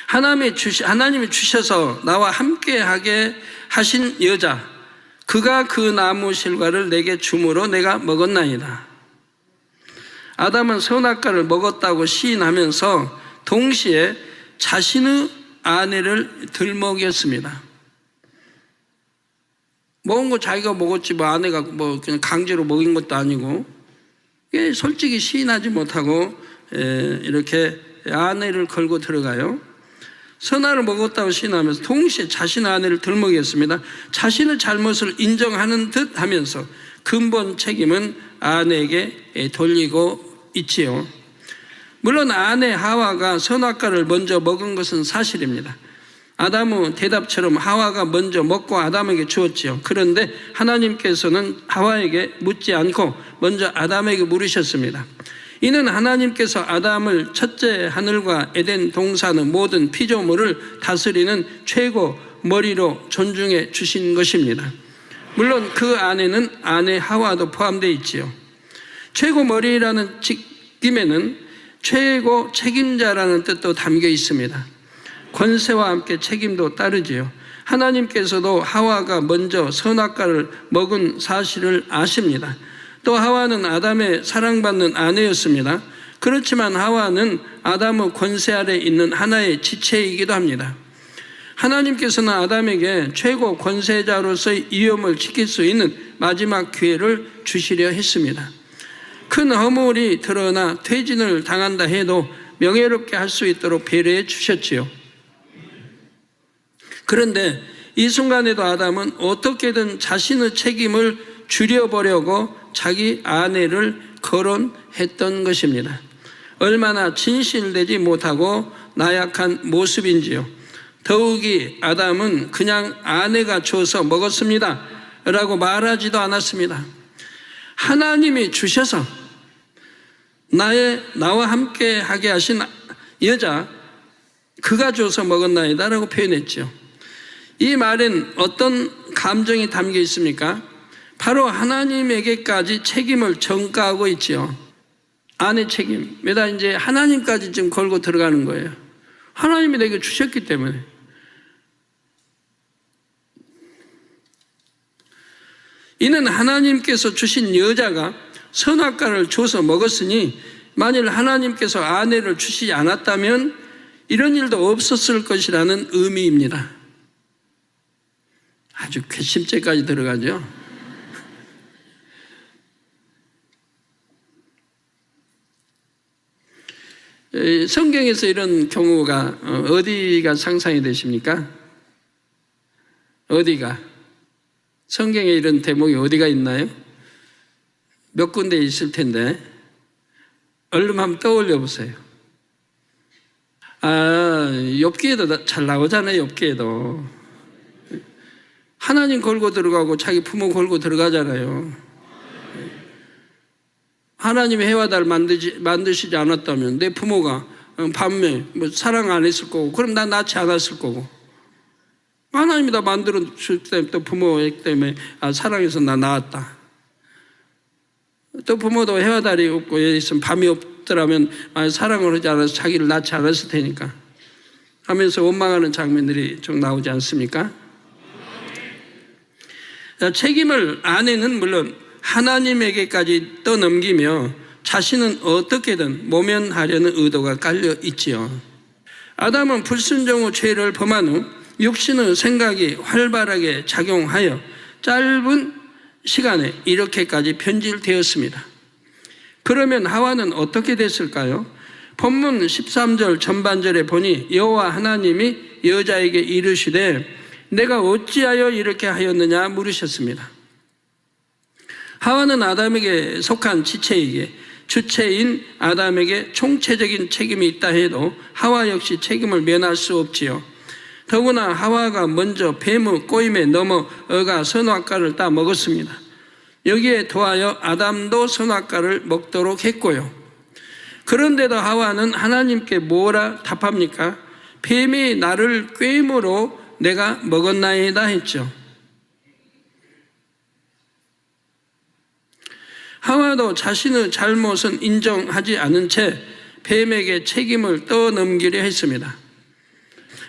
L: 하나님이 주셔서 나와 함께하게 하신 여자, 그가 그 나무 실과를 내게 주므로 내가 먹었나이다. 아담은 선악과를 먹었다고 시인하면서 동시에 자신의 아내를 들먹였습니다. 먹은 거 자기가 먹었지 뭐 아내가 뭐 그냥 강제로 먹인 것도 아니고, 솔직히 시인하지 못하고 이렇게 아내를 걸고 들어가요. 선악을 먹었다고 시인하면서 동시에 자신의 아내를 들먹였습니다. 자신의 잘못을 인정하는 듯 하면서 근본 책임은 아내에게 돌리고 있지요. 물론 아내 하와가 선악과를 먼저 먹은 것은 사실입니다. 아담의 대답처럼 하와가 먼저 먹고 아담에게 주었지요. 그런데 하나님께서는 하와에게 묻지 않고 먼저 아담에게 물으셨습니다. 이는 하나님께서 아담을 첫째 하늘과 에덴 동산의 모든 피조물을 다스리는 최고 머리로 존중해 주신 것입니다. 물론 그 안에는 아내 하와도 포함되어 있지요. 최고 머리라는 직임에는 최고 책임자라는 뜻도 담겨 있습니다. 권세와 함께 책임도 따르지요. 하나님께서도 하와가 먼저 선악과를 먹은 사실을 아십니다. 또 하와는 아담의 사랑받는 아내였습니다. 그렇지만 하와는 아담의 권세 아래 있는 하나의 지체이기도 합니다. 하나님께서는 아담에게 최고 권세자로서의 위엄을 지킬 수 있는 마지막 기회를 주시려 했습니다. 큰 허물이 드러나 퇴진을 당한다 해도 명예롭게 할 수 있도록 배려해 주셨지요. 그런데 이 순간에도 아담은 어떻게든 자신의 책임을 줄여보려고 자기 아내를 거론했던 것입니다. 얼마나 진실되지 못하고 나약한 모습인지요. 더욱이 아담은 그냥 아내가 줘서 먹었습니다 라고 말하지도 않았습니다. 하나님이 주셔서 나와 함께 하게 하신 여자, 그가 줘서 먹었나이다 라고 표현했죠. 이 말엔 어떤 감정이 담겨 있습니까? 바로 하나님에게까지 책임을 전가하고 있죠. 아내 책임. 왜다 이제 하나님까지 지금 걸고 들어가는 거예요. 하나님이 내게 주셨기 때문에. 이는 하나님께서 주신 여자가 선악과를 줘서 먹었으니 만일 하나님께서 아내를 주시지 않았다면 이런 일도 없었을 것이라는 의미입니다. 아주 괘씸죄까지 들어가죠. 성경에서 이런 경우가 어디가 상상이 되십니까? 어디가? 성경에 이런 대목이 어디가 있나요? 몇 군데 있을 텐데 얼른 한번 떠올려 보세요. 욥기에도 잘 나오잖아요. 욥기에도 하나님 걸고 들어가고 자기 부모 걸고 들어가잖아요. 하나님이 해와 달을 만드시지 않았다면 내 부모가 밤에 뭐 사랑 안 했을 거고, 그럼 나 낳지 않았을 거고. 하나님이 다 만들어줄 때 또 부모 때문에 사랑해서 나 낳았다. 또 부모도 해와 달이 없고 있으면 밤이 없더라면 사랑을 하지 않아서 자기를 낳지 않았을 테니까 하면서 원망하는 장면들이 좀 나오지 않습니까? 책임을 아내는 물론 하나님에게까지 떠넘기며 자신은 어떻게든 모면하려는 의도가 깔려 있지요. 아담은 불순종 후 죄를 범한 후 육신의 생각이 활발하게 작용하여 짧은 시간에 이렇게까지 변질되었습니다. 그러면 하와는 어떻게 됐을까요? 본문 13절 전반절에 보니 여호와 하나님이 여자에게 이르시되 내가 어찌하여 이렇게 하였느냐 물으셨습니다. 하와는 아담에게 속한 지체이기에 주체인 아담에게 총체적인 책임이 있다 해도 하와 역시 책임을 면할 수 없지요. 더구나 하와가 먼저 뱀의 꼬임에 넘어가 선악과를 따 먹었습니다. 여기에 더하여 아담도 선악과를 먹도록 했고요. 그런데도 하와는 하나님께 뭐라 답합니까? 뱀이 나를 꾀임으로 내가 먹었나이다 했죠. 하와도 자신의 잘못은 인정하지 않은 채 뱀에게 책임을 떠넘기려 했습니다.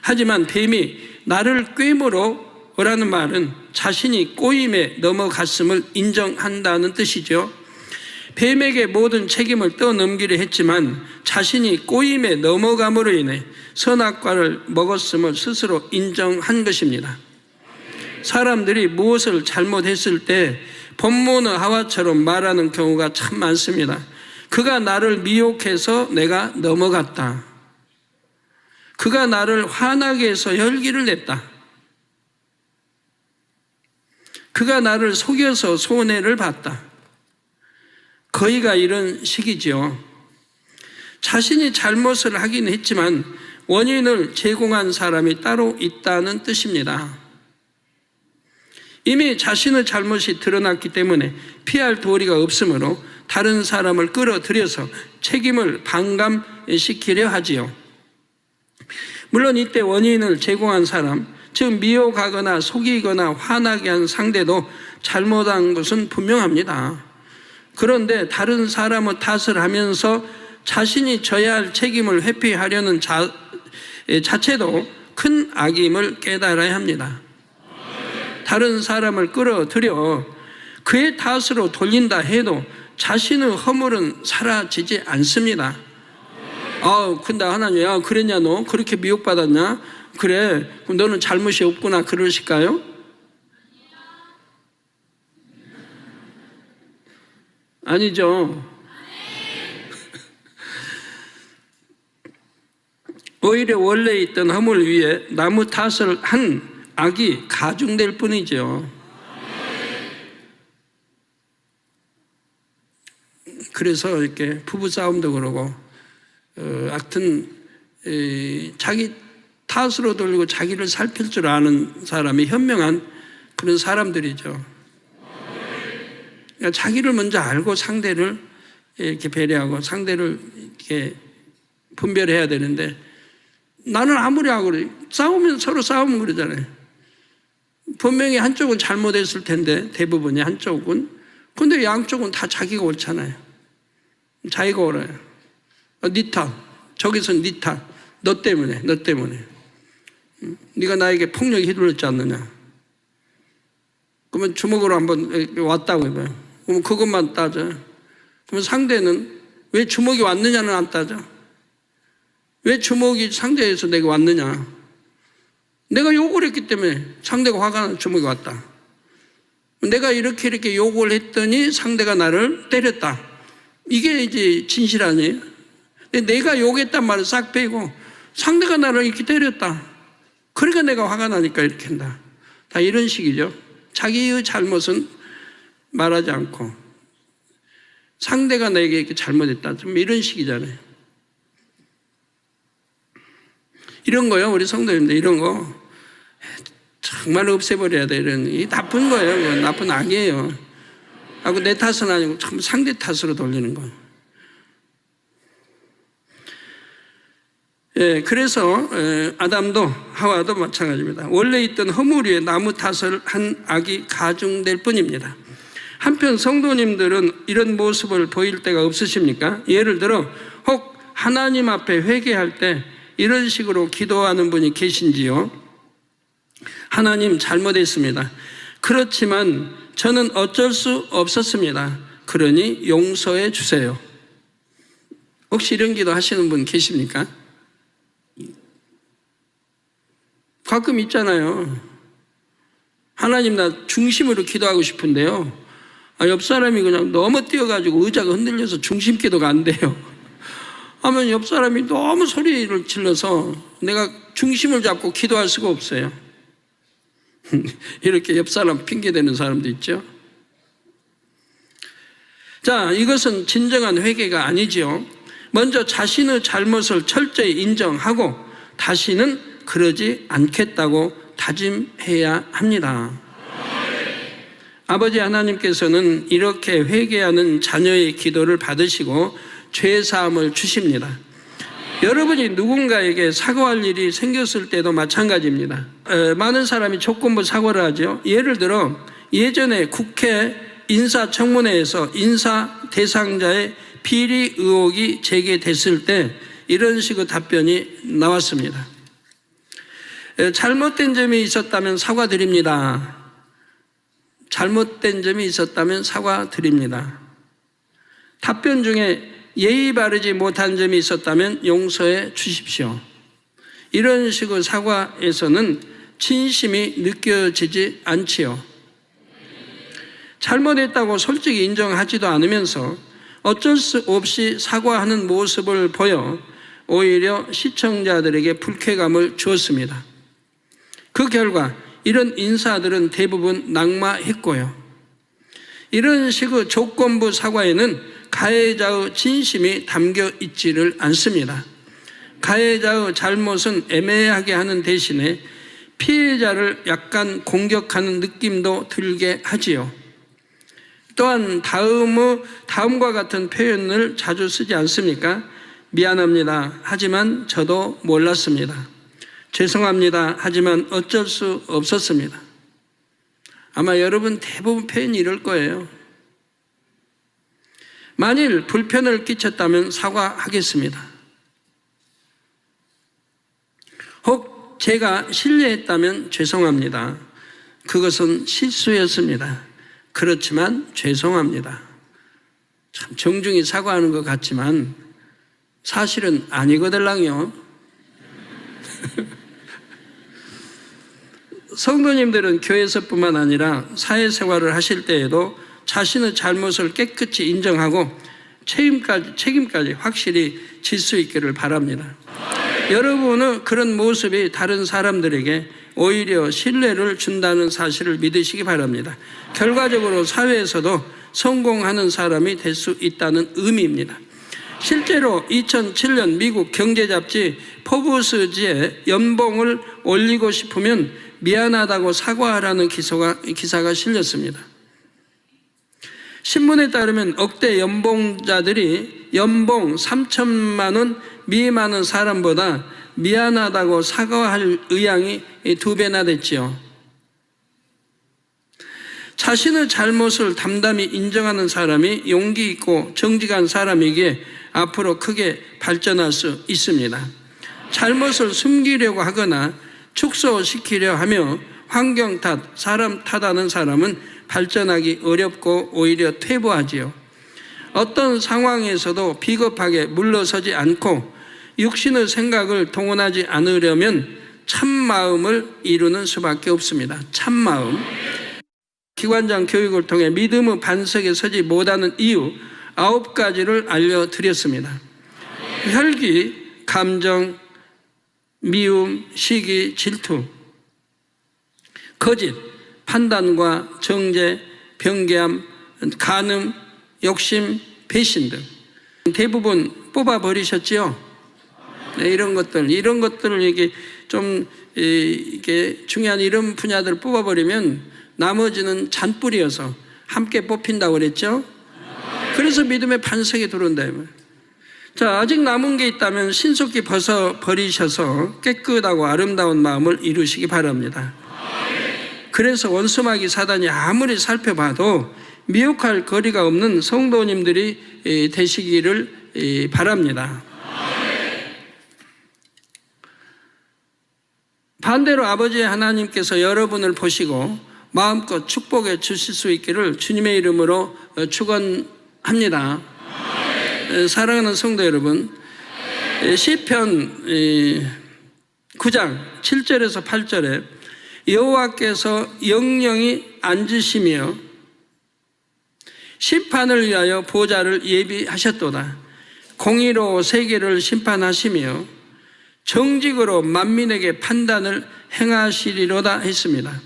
L: 하지만 뱀이 나를 꾀임으로 라는 말은 자신이 꼬임에 넘어갔음을 인정한다는 뜻이죠. 뱀에게 모든 책임을 떠넘기려 했지만 자신이 꼬임에 넘어감으로 인해 선악과를 먹었음을 스스로 인정한 것입니다. 사람들이 무엇을 잘못했을 때 본문의 하와처럼 말하는 경우가 참 많습니다. 그가 나를 미혹해서 내가 넘어갔다. 그가 나를 화나게 해서 혈기를 냈다. 그가 나를 속여서 손해를 봤다. 거의가 이런 식이죠. 자신이 잘못을 하긴 했지만 원인을 제공한 사람이 따로 있다는 뜻입니다. 이미 자신의 잘못이 드러났기 때문에 피할 도리가 없으므로 다른 사람을 끌어들여서 책임을 반감시키려 하지요. 물론 이때 원인을 제공한 사람, 즉 미혹하거나 속이거나 화나게 한 상대도 잘못한 것은 분명합니다. 그런데 다른 사람의 탓을 하면서 자신이 져야 할 책임을 회피하려는 자체도 큰 악임을 깨달아야 합니다. 다른 사람을 끌어들여 그의 탓으로 돌린다 해도 자신의 허물은 사라지지 않습니다. 근데 하나님, 그랬냐 너? 그렇게 미혹받았냐? 그래, 그럼 너는 잘못이 없구나 그러실까요? 아니죠. 오히려 원래 있던 허물 위에 나무 탓을 한 악이 가중될 뿐이죠. 그래서 이렇게 부부싸움도 그러고 하여튼 자기 탓으로 돌리고 자기를 살필 줄 아는 사람이 현명한 그런 사람들이죠. 그러니까 자기를 먼저 알고 상대를 이렇게 배려하고 상대를 이렇게 분별해야 되는데 나는 아무리 하고 그래. 싸우면 서로 싸우면 그러잖아요. 분명히 한쪽은 잘못했을 텐데 대부분이 한쪽은. 근데 양쪽은 다 자기가 옳잖아요. 자기가 옳아요. 네 탓. 저기서 네 탓. 너 때문에. 네가 나에게 폭력이 휘둘렀지 않느냐. 그러면 주먹으로 한번 왔다고 해봐요. 그러면 그것만 따져. 그러면 상대는 왜 주먹이 왔느냐는 안 따져. 왜 주먹이 상대에서 내가 왔느냐. 내가 욕을 했기 때문에 상대가 화가 나서 주먹이 왔다. 내가 이렇게 욕을 했더니 상대가 나를 때렸다. 이게 이제 진실 아니에요? 근데 내가 욕했단 말을 싹 빼고 상대가 나를 이렇게 때렸다. 그러니까 내가 화가 나니까 이렇게 한다. 다 이런 식이죠. 자기의 잘못은 말하지 않고 상대가 내게 이렇게 잘못했다. 좀 이런 식이잖아요. 이런 거요, 우리 성도님들, 이런 거. 정말 없애버려야 돼. 이런 이 나쁜 거예요. 이건 나쁜 악이에요. 하고 내 탓은 아니고 참 상대 탓으로 돌리는 거. 예, 그래서 아담도 하와도 마찬가지입니다. 원래 있던 허물 위에 나무 탓을 한 악이 가중될 뿐입니다. 한편 성도님들은 이런 모습을 보일 때가 없으십니까? 예를 들어 혹 하나님 앞에 회개할 때 이런 식으로 기도하는 분이 계신지요? 하나님 잘못했습니다. 그렇지만 저는 어쩔 수 없었습니다. 그러니 용서해 주세요. 혹시 이런 기도 하시는 분 계십니까? 가끔 있잖아요. 하나님 나 중심으로 기도하고 싶은데요. 옆 사람이 그냥 너무 뛰어가지고 의자가 흔들려서 중심 기도가 안 돼요. 하면 옆 사람이 너무 소리를 질러서 내가 중심을 잡고 기도할 수가 없어요. 이렇게 옆 사람 핑계대는 사람도 있죠. 자, 이것은 진정한 회개가 아니지요. 먼저 자신의 잘못을 철저히 인정하고 다시는 그러지 않겠다고 다짐해야 합니다. 아버지 하나님께서는 이렇게 회개하는 자녀의 기도를 받으시고 죄사함을 주십니다. 여러분이 누군가에게 사과할 일이 생겼을 때도 마찬가지입니다. 많은 사람이 조건부 사과를 하죠. 예를 들어 예전에 국회 인사청문회에서 인사 대상자의 비리 의혹이 제기됐을 때 이런 식의 답변이 나왔습니다. 잘못된 점이 있었다면 사과드립니다. 잘못된 점이 있었다면 사과드립니다. 답변 중에 예의 바르지 못한 점이 있었다면 용서해 주십시오. 이런 식의 사과에서는 진심이 느껴지지 않지요. 잘못했다고 솔직히 인정하지도 않으면서 어쩔 수 없이 사과하는 모습을 보여 오히려 시청자들에게 불쾌감을 주었습니다. 그 결과 이런 인사들은 대부분 낙마했고요. 이런 식의 조건부 사과에는 가해자의 진심이 담겨 있지를 않습니다. 가해자의 잘못은 애매하게 하는 대신에 피해자를 약간 공격하는 느낌도 들게 하지요. 또한 다음과 같은 표현을 자주 쓰지 않습니까? 미안합니다. 하지만 저도 몰랐습니다. 죄송합니다. 하지만 어쩔 수 없었습니다. 아마 여러분 대부분 표현이 이럴 거예요. 만일 불편을 끼쳤다면 사과하겠습니다. 혹 제가 실례했다면 죄송합니다. 그것은 실수였습니다. 그렇지만 죄송합니다. 참 정중히 사과하는 것 같지만 사실은 아니거들랑요. 성도님들은 교회에서뿐만 아니라 사회생활을 하실 때에도 자신의 잘못을 깨끗이 인정하고 책임까지 확실히 질 수 있기를 바랍니다. 여러분의 그런 모습이 다른 사람들에게 오히려 신뢰를 준다는 사실을 믿으시기 바랍니다. 결과적으로 사회에서도 성공하는 사람이 될 수 있다는 의미입니다. 실제로 2007년 미국 경제잡지 포브스지에 연봉을 올리고 싶으면 미안하다고 사과하라는 기사가 실렸습니다. 신문에 따르면 억대 연봉자들이 연봉 3천만 원 미만한 사람보다 미안하다고 사과할 의향이 2배나 됐지요. 자신의 잘못을 담담히 인정하는 사람이 용기 있고 정직한 사람이기에 앞으로 크게 발전할 수 있습니다. 잘못을 숨기려고 하거나 축소시키려 하며 환경 탓, 사람 탓하는 사람은 발전하기 어렵고 오히려 퇴보하지요. 어떤 상황에서도 비겁하게 물러서지 않고 육신의 생각을 동원하지 않으려면 참마음을 이루는 수밖에 없습니다. 참마음. 기관장 교육을 통해 믿음의 반석에 서지 못하는 이유 9가지를 알려드렸습니다. 혈기, 감정, 미움, 시기, 질투, 거짓, 판단과 정죄, 변개함, 간음, 욕심, 배신 등 대부분 뽑아버리셨지요? 네, 이런 것들을 이게 좀 이렇게 중요한 이런 분야들을 뽑아버리면 나머지는 잔뿌리여서 함께 뽑힌다고 그랬죠? 그래서 믿음의 반석에 들어온다. 자, 아직 남은 게 있다면 신속히 버리셔서 깨끗하고 아름다운 마음을 이루시기 바랍니다. 그래서 원수마귀 사단이 아무리 살펴봐도 미혹할 거리가 없는 성도님들이 되시기를 바랍니다. 반대로 아버지 하나님께서 여러분을 보시고 마음껏 축복해 주실 수 있기를 주님의 이름으로 축원합니다. 사랑하는 성도 여러분, 시편 9장 7절에서 8절에 여호와께서 영영히 앉으시며 심판을 위하여 보좌를 예비하셨도다. 공의로 세계를 심판하시며 정직으로 만민에게 판단을 행하시리로다 했습니다.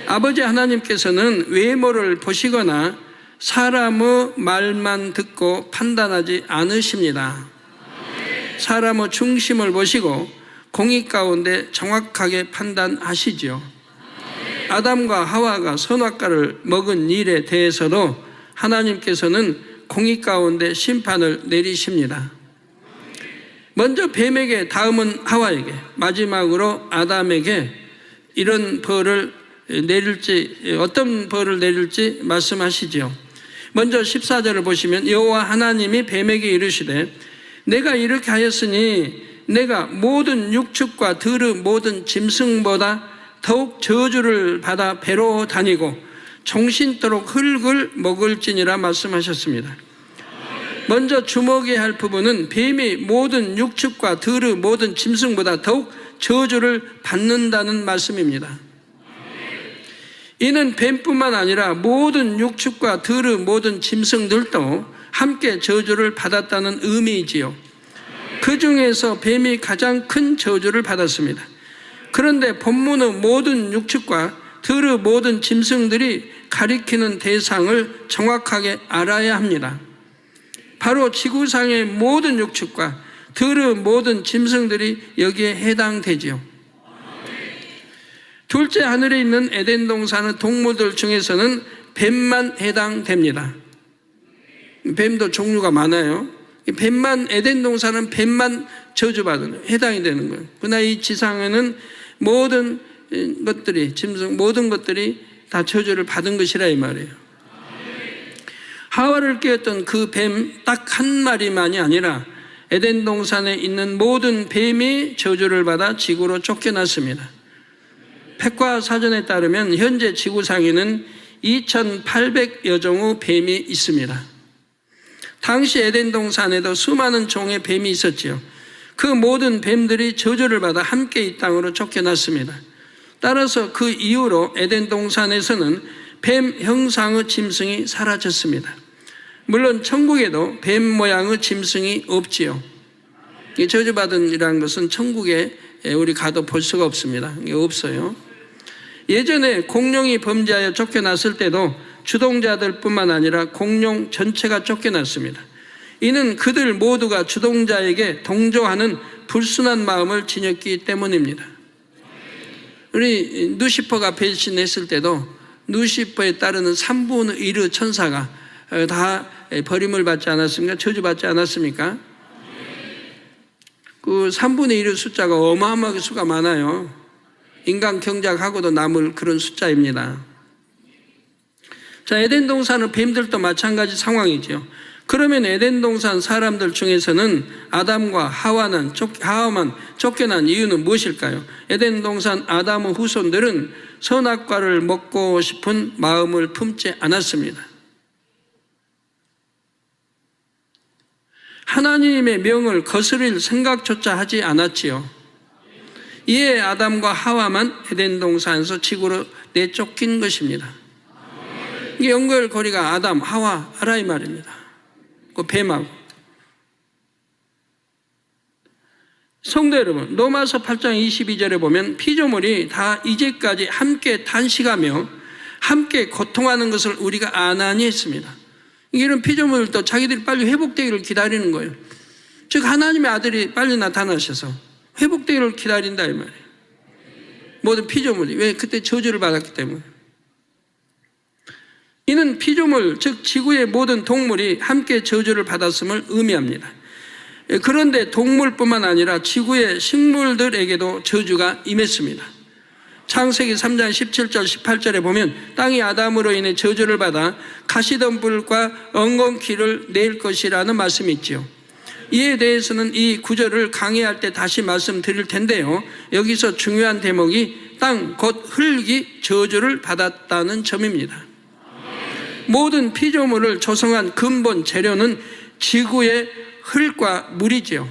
L: 아버지 하나님께서는 외모를 보시거나 사람의 말만 듣고 판단하지 않으십니다. 사람의 중심을 보시고 공의 가운데 정확하게 판단하시죠. 아담과 하와가 선악과를 먹은 일에 대해서도 하나님께서는 공의 가운데 심판을 내리십니다. 먼저 뱀에게, 다음은 하와에게, 마지막으로 아담에게 이런 벌을 내릴지, 어떤 벌을 내릴지 말씀하시죠. 먼저 14절을 보시면 여호와 하나님이 뱀에게 이르시되 내가 이렇게 하였으니 내가 모든 육축과 들의 모든 짐승보다 더욱 저주를 받아 배로 다니고 종신토록 흙을 먹을지니라 말씀하셨습니다. 먼저 주목해야 할 부분은 뱀이 모든 육축과 들의 모든 짐승보다 더욱 저주를 받는다는 말씀입니다. 이는 뱀뿐만 아니라 모든 육축과 들의 모든 짐승들도 함께 저주를 받았다는 의미이지요. 그 중에서 뱀이 가장 큰 저주를 받았습니다. 그런데 본문의 모든 육축과 들의 모든 짐승들이 가리키는 대상을 정확하게 알아야 합니다. 바로 지구상의 모든 육축과 들의 모든 짐승들이 여기에 해당되지요. 둘째, 하늘에 있는 에덴 동산의 동물들 중에서는 뱀만 해당됩니다. 뱀도 종류가 많아요. 뱀만, 에덴 동산은 뱀만 저주받은 거예요. 해당이 되는 거예요. 그러나 이 지상에는 모든 것들이, 짐승 모든 것들이 다 저주를 받은 것이라 이 말이에요. 하와를 깨웠던 그 뱀 딱 한 마리만이 아니라 에덴 동산에 있는 모든 뱀이 저주를 받아 지구로 쫓겨났습니다. 백과사전에 따르면 현재 지구상에는 2,800여 종의 뱀이 있습니다. 당시 에덴 동산에도 수많은 종의 뱀이 있었지요. 그 모든 뱀들이 저주를 받아 함께 이 땅으로 쫓겨났습니다. 따라서 그 이후로 에덴 동산에서는 뱀 형상의 짐승이 사라졌습니다. 물론 천국에도 뱀 모양의 짐승이 없지요. 이 저주받은 이라는 것은 천국에 우리 가도 볼 수가 없습니다. 이게 없어요. 예전에 공룡이 범죄하여 쫓겨났을 때도 주동자들뿐만 아니라 공룡 전체가 쫓겨났습니다. 이는 그들 모두가 주동자에게 동조하는 불순한 마음을 지녔기 때문입니다. 우리 누시퍼가 배신했을 때도 누시퍼에 따르는 3분의 1의 천사가 다 버림을 받지 않았습니까? 저주받지 않았습니까? 그 3분의 1의 숫자가 어마어마하게 수가 많아요. 인간 경작하고도 남을 그런 숫자입니다. 자, 에덴 동산은 뱀들도 마찬가지 상황이죠. 그러면 에덴 동산 사람들 중에서는 아담과 하와만 쫓겨난 이유는 무엇일까요? 에덴 동산 아담의 후손들은 선악과를 먹고 싶은 마음을 품지 않았습니다. 하나님의 명을 거스릴 생각조차 하지 않았지요. 이에 아담과 하와만 에덴 동산에서 지구로 내쫓긴 것입니다. 이게 연결고리가 아담, 하와, 아라 이 말입니다. 그 뱀하고. 성도 여러분, 로마서 8장 22절에 보면 피조물이 다 이제까지 함께 탄식하며 함께 고통하는 것을 우리가 아나니 했습니다. 이런 피조물도 자기들이 빨리 회복되기를 기다리는 거예요. 즉 하나님의 아들이 빨리 나타나셔서 회복되기를 기다린다 이 말이에요. 모든 피조물이. 왜? 그때 저주를 받았기 때문에. 이는 피조물, 즉 지구의 모든 동물이 함께 저주를 받았음을 의미합니다. 그런데 동물뿐만 아니라 지구의 식물들에게도 저주가 임했습니다. 창세기 3장 17절 18절에 보면 땅이 아담으로 인해 저주를 받아 가시덤불과 엉겅퀴를 낼 것이라는 말씀이 있지요. 이에 대해서는 이 구절을 강의할 때 다시 말씀드릴 텐데요. 여기서 중요한 대목이 땅 곧 흙이 저주를 받았다는 점입니다. 모든 피조물을 조성한 근본 재료는 지구의 흙과 물이지요.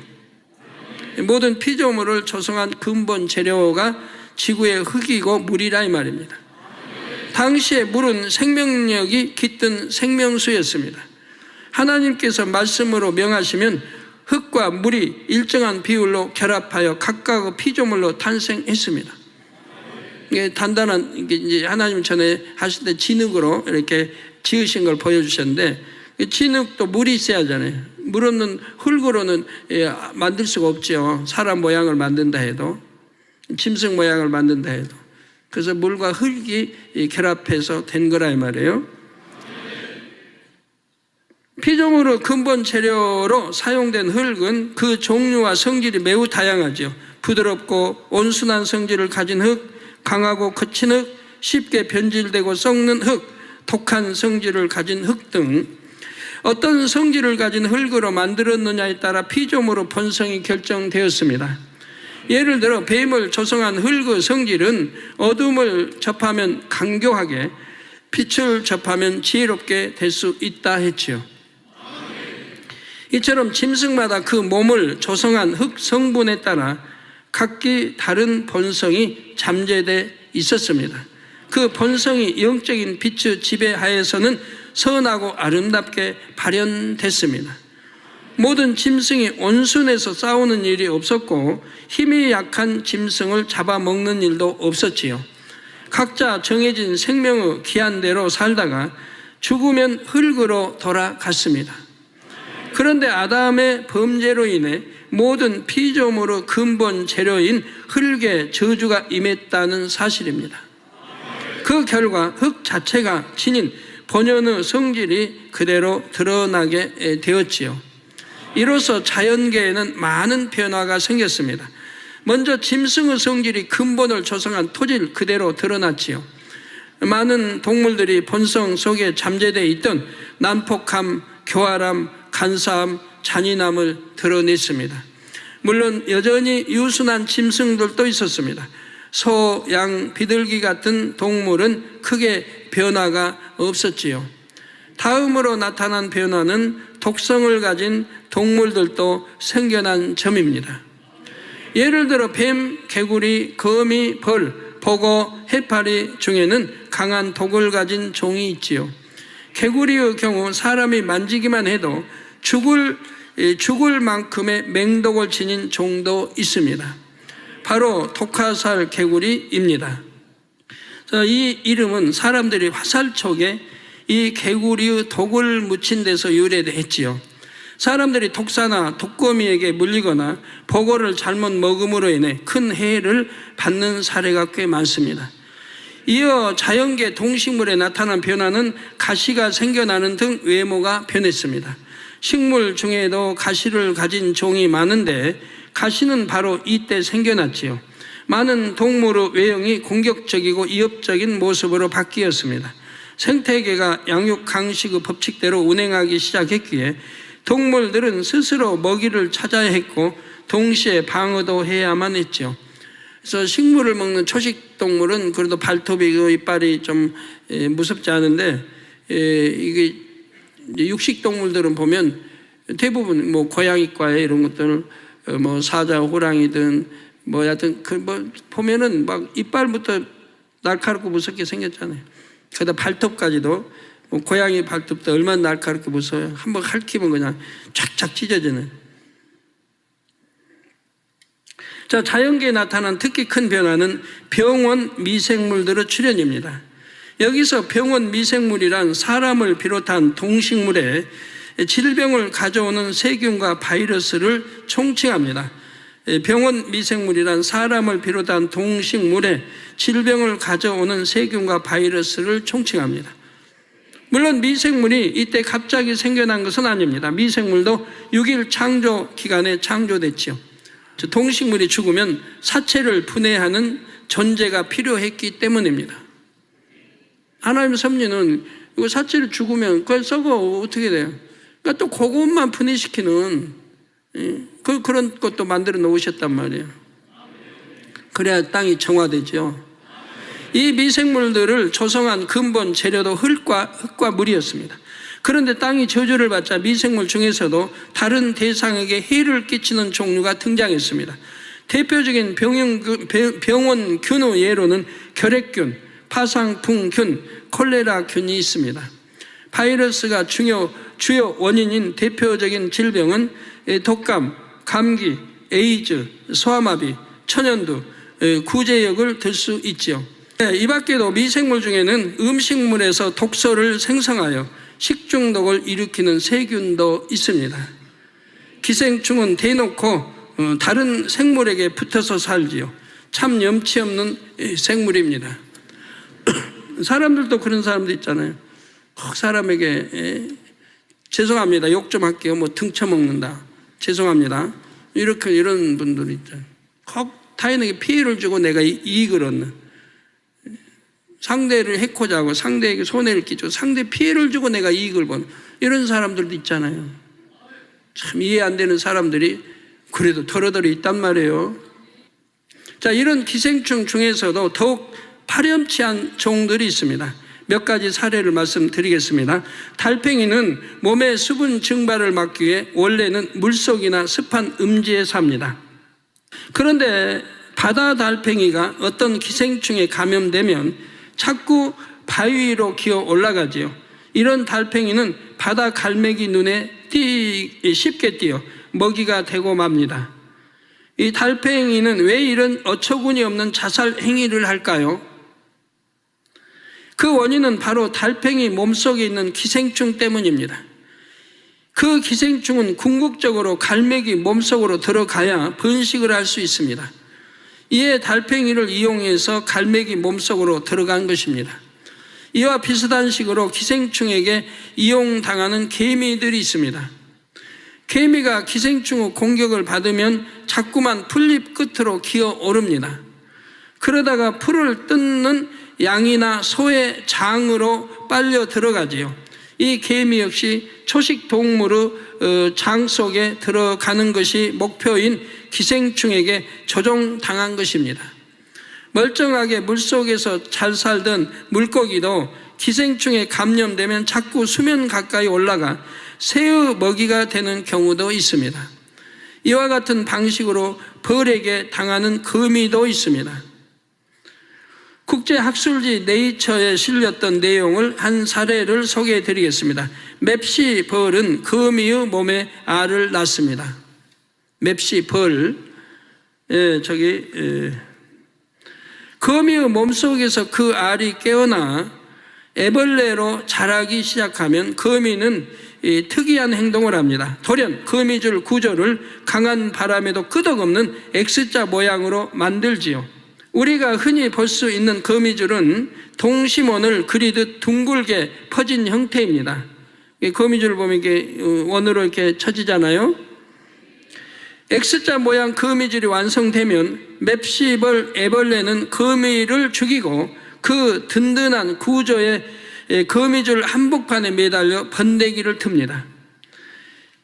L: 모든 피조물을 조성한 근본 재료가 지구의 흙이고 물이라 이 말입니다. 당시에 물은 생명력이 깃든 생명수였습니다. 하나님께서 말씀으로 명하시면 흙과 물이 일정한 비율로 결합하여 각각의 피조물로 탄생했습니다. 이게 단단한, 이게 이제 하나님 전에 하실 때 진흙으로 이렇게 지으신 걸 보여주셨는데, 진흙도 물이 있어야 하잖아요. 물 없는 흙으로는 만들 수가 없죠. 사람 모양을 만든다 해도, 짐승 모양을 만든다 해도. 그래서 물과 흙이 결합해서 된 거라 이 말이에요. 피조물의 근본 재료로 사용된 흙은 그 종류와 성질이 매우 다양하죠. 부드럽고 온순한 성질을 가진 흙, 강하고 거친 흙, 쉽게 변질되고 썩는 흙, 독한 성질을 가진 흙 등 어떤 성질을 가진 흙으로 만들었느냐에 따라 피조물의 본성이 결정되었습니다. 예를 들어 뱀을 조성한 흙의 성질은 어둠을 접하면 강교하게, 빛을 접하면 지혜롭게 될 수 있다 했지요. 이처럼 짐승마다 그 몸을 조성한 흙 성분에 따라 각기 다른 본성이 잠재되어 있었습니다. 그 본성이 영적인 빛의 지배하에서는 선하고 아름답게 발현됐습니다. 모든 짐승이 온순해서 싸우는 일이 없었고 힘이 약한 짐승을 잡아먹는 일도 없었지요. 각자 정해진 생명의 기한대로 살다가 죽으면 흙으로 돌아갔습니다. 그런데 아담의 범죄로 인해 모든 피조물의 근본 재료인 흙에 저주가 임했다는 사실입니다. 그 결과 흙 자체가 지닌 본연의 성질이 그대로 드러나게 되었지요. 이로써 자연계에는 많은 변화가 생겼습니다. 먼저 짐승의 성질이 근본을 조성한 토질 그대로 드러났지요. 많은 동물들이 본성 속에 잠재되어 있던 난폭함, 교활함, 간사함, 잔인함을 드러냈습니다. 물론 여전히 유순한 짐승들도 있었습니다. 소, 양, 비둘기 같은 동물은 크게 변화가 없었지요. 다음으로 나타난 변화는 독성을 가진 동물들도 생겨난 점입니다. 예를 들어 뱀, 개구리, 거미, 벌, 보고, 해파리 중에는 강한 독을 가진 종이 있지요. 개구리의 경우 사람이 만지기만 해도 죽을 만큼의 맹독을 지닌 종도 있습니다. 바로 독화살 개구리입니다. 이 이름은 사람들이 화살촉에 이 개구리의 독을 묻힌 데서 유래했지요. 사람들이 독사나 독거미에게 물리거나 보고를 잘못 먹음으로 인해 큰 해를 받는 사례가 꽤 많습니다. 이어 자연계 동식물에 나타난 변화는 가시가 생겨나는 등 외모가 변했습니다. 식물 중에도 가시를 가진 종이 많은데 가시는 바로 이때 생겨났지요. 많은 동물의 외형이 공격적이고 위협적인 모습으로 바뀌었습니다. 생태계가 양육 강식의 법칙대로 운행하기 시작했기에 동물들은 스스로 먹이를 찾아야 했고 동시에 방어도 해야만 했죠. 그래서 식물을 먹는 초식 동물은 그래도 발톱이 이빨이 좀 무섭지 않은데 이게 육식 동물들은 보면 대부분 뭐 고양이과에 이런 것들 뭐 사자, 호랑이든 뭐 하여튼 그 뭐 보면은 막 이빨부터 날카롭고 무섭게 생겼잖아요. 게다가 발톱까지도 뭐 고양이 발톱도 얼마나 날카롭게 무서워요. 한번 핥히면 그냥 쫙쫙 찢어지는. 자, 자연계에 나타난 특히 큰 변화는 병원 미생물들의 출현입니다. 여기서 병원 미생물이란 사람을 비롯한 동식물에 질병을 가져오는 세균과 바이러스를 총칭합니다. 병원 미생물이란 사람을 비롯한 동식물에 질병을 가져오는 세균과 바이러스를 총칭합니다. 물론 미생물이 이때 갑자기 생겨난 것은 아닙니다. 미생물도 6일 창조 기간에 창조됐지요. 동식물이 죽으면 사체를 분해하는 존재가 필요했기 때문입니다. 하나님의 섭리는 이거 사체를 죽으면 그걸 썩어 어떻게 돼요? 그러니까 또 그것만 분해시키는 그런 것도 만들어 놓으셨단 말이에요. 그래야 땅이 정화되죠. 이 미생물들을 조성한 근본 재료도 흙과 물이었습니다. 그런데 땅이 저주를 받자 미생물 중에서도 다른 대상에게 해를 끼치는 종류가 등장했습니다. 대표적인 병원균의 예로는 결핵균, 파상풍균, 콜레라균이 있습니다. 바이러스가 주요 원인인 대표적인 질병은 독감, 감기, 에이즈, 소아마비, 천연두, 구제역을 들 수 있지요. 이 밖에도 미생물 중에는 음식물에서 독소를 생성하여 식중독을 일으키는 세균도 있습니다. 기생충은 대놓고 다른 생물에게 붙어서 살지요. 참 염치 없는 생물입니다. 사람들도 그런 사람도 있잖아요. 꼭 사람에게 죄송합니다. 욕 좀 할게요. 뭐 등쳐먹는다. 죄송합니다. 이런 분들이 있잖아요. 꼭 타인에게 피해를 주고 내가 이익을 얻는, 상대를 해코자 하고 상대에게 손해를 끼치고 상대 피해를 주고 내가 이익을 보는 이런 사람들도 있잖아요. 참 이해 안 되는 사람들이 그래도 더러더러 있단 말이에요. 자, 이런 기생충 중에서도 더욱 파렴치한 종들이 있습니다. 몇 가지 사례를 말씀드리겠습니다. 달팽이는 몸의 수분 증발을 막기 위해 원래는 물속이나 습한 음지에 삽니다. 그런데 바다 달팽이가 어떤 기생충에 감염되면 자꾸 바위 위로 기어 올라가지요. 이런 달팽이는 바다 갈매기 눈에 쉽게 띄어 먹이가 되고 맙니다. 이 달팽이는 왜 이런 어처구니 없는 자살 행위를 할까요? 그 원인은 바로 달팽이 몸속에 있는 기생충 때문입니다. 그 기생충은 궁극적으로 갈매기 몸속으로 들어가야 번식을 할 수 있습니다. 이에 달팽이를 이용해서 갈매기 몸속으로 들어간 것입니다. 이와 비슷한 식으로 기생충에게 이용당하는 개미들이 있습니다. 개미가 기생충의 공격을 받으면 자꾸만 풀잎 끝으로 기어 오릅니다. 그러다가 풀을 뜯는 양이나 소의 장으로 빨려 들어가지요. 이 개미 역시 초식 동물의 장 속에 들어가는 것이 목표인 기생충에게 조종당한 것입니다. 멀쩡하게 물속에서 잘 살던 물고기도 기생충에 감염되면 자꾸 수면 가까이 올라가 새의 먹이가 되는 경우도 있습니다. 이와 같은 방식으로 벌에게 당하는 거미도 있습니다. 국제학술지 네이처에 실렸던 내용을 한 사례를 소개해 드리겠습니다. 맵시 벌은 거미의 몸에 알을 낳습니다. 맵시 벌, 거미의 몸속에서 그 알이 깨어나 애벌레로 자라기 시작하면 거미는 특이한 행동을 합니다. 돌연 거미줄 구조를 강한 바람에도 끄덕없는 X자 모양으로 만들지요. 우리가 흔히 볼 수 있는 거미줄은 동심원을 그리듯 둥글게 퍼진 형태입니다. 거미줄을 보면 이렇게 원으로 이렇게 쳐지잖아요. X자 모양 거미줄이 완성되면 맵시벌 애벌레는 거미를 죽이고 그 든든한 구조에 거미줄 한복판에 매달려 번데기를 틉니다.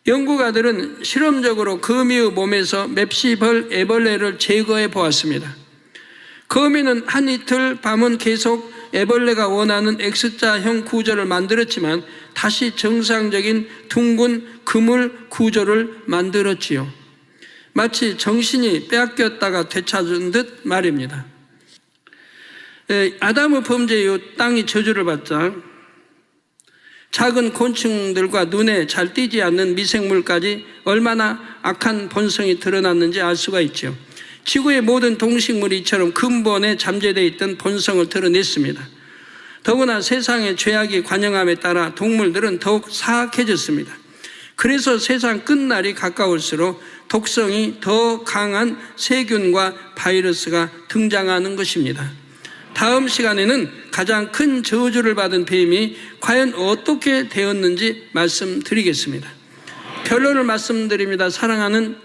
L: 연구가들은 실험적으로 거미의 몸에서 맵시벌 애벌레를 제거해 보았습니다. 거미는 한 이틀 밤은 계속 애벌레가 원하는 X자형 구조를 만들었지만 다시 정상적인 둥근 그물 구조를 만들었지요. 마치 정신이 빼앗겼다가 되찾은 듯 말입니다. 아담의 범죄 이후 땅이 저주를 받자 작은 곤충들과 눈에 잘 띄지 않는 미생물까지 얼마나 악한 본성이 드러났는지 알 수가 있죠. 지구의 모든 동식물이 이처럼 근본에 잠재되어 있던 본성을 드러냈습니다. 더구나 세상의 죄악이 관영함에 따라 동물들은 더욱 사악해졌습니다. 그래서 세상 끝날이 가까울수록 독성이 더 강한 세균과 바이러스가 등장하는 것입니다. 다음 시간에는 가장 큰 저주를 받은 뱀이 과연 어떻게 되었는지 말씀드리겠습니다. 결론을 말씀드립니다. 사랑하는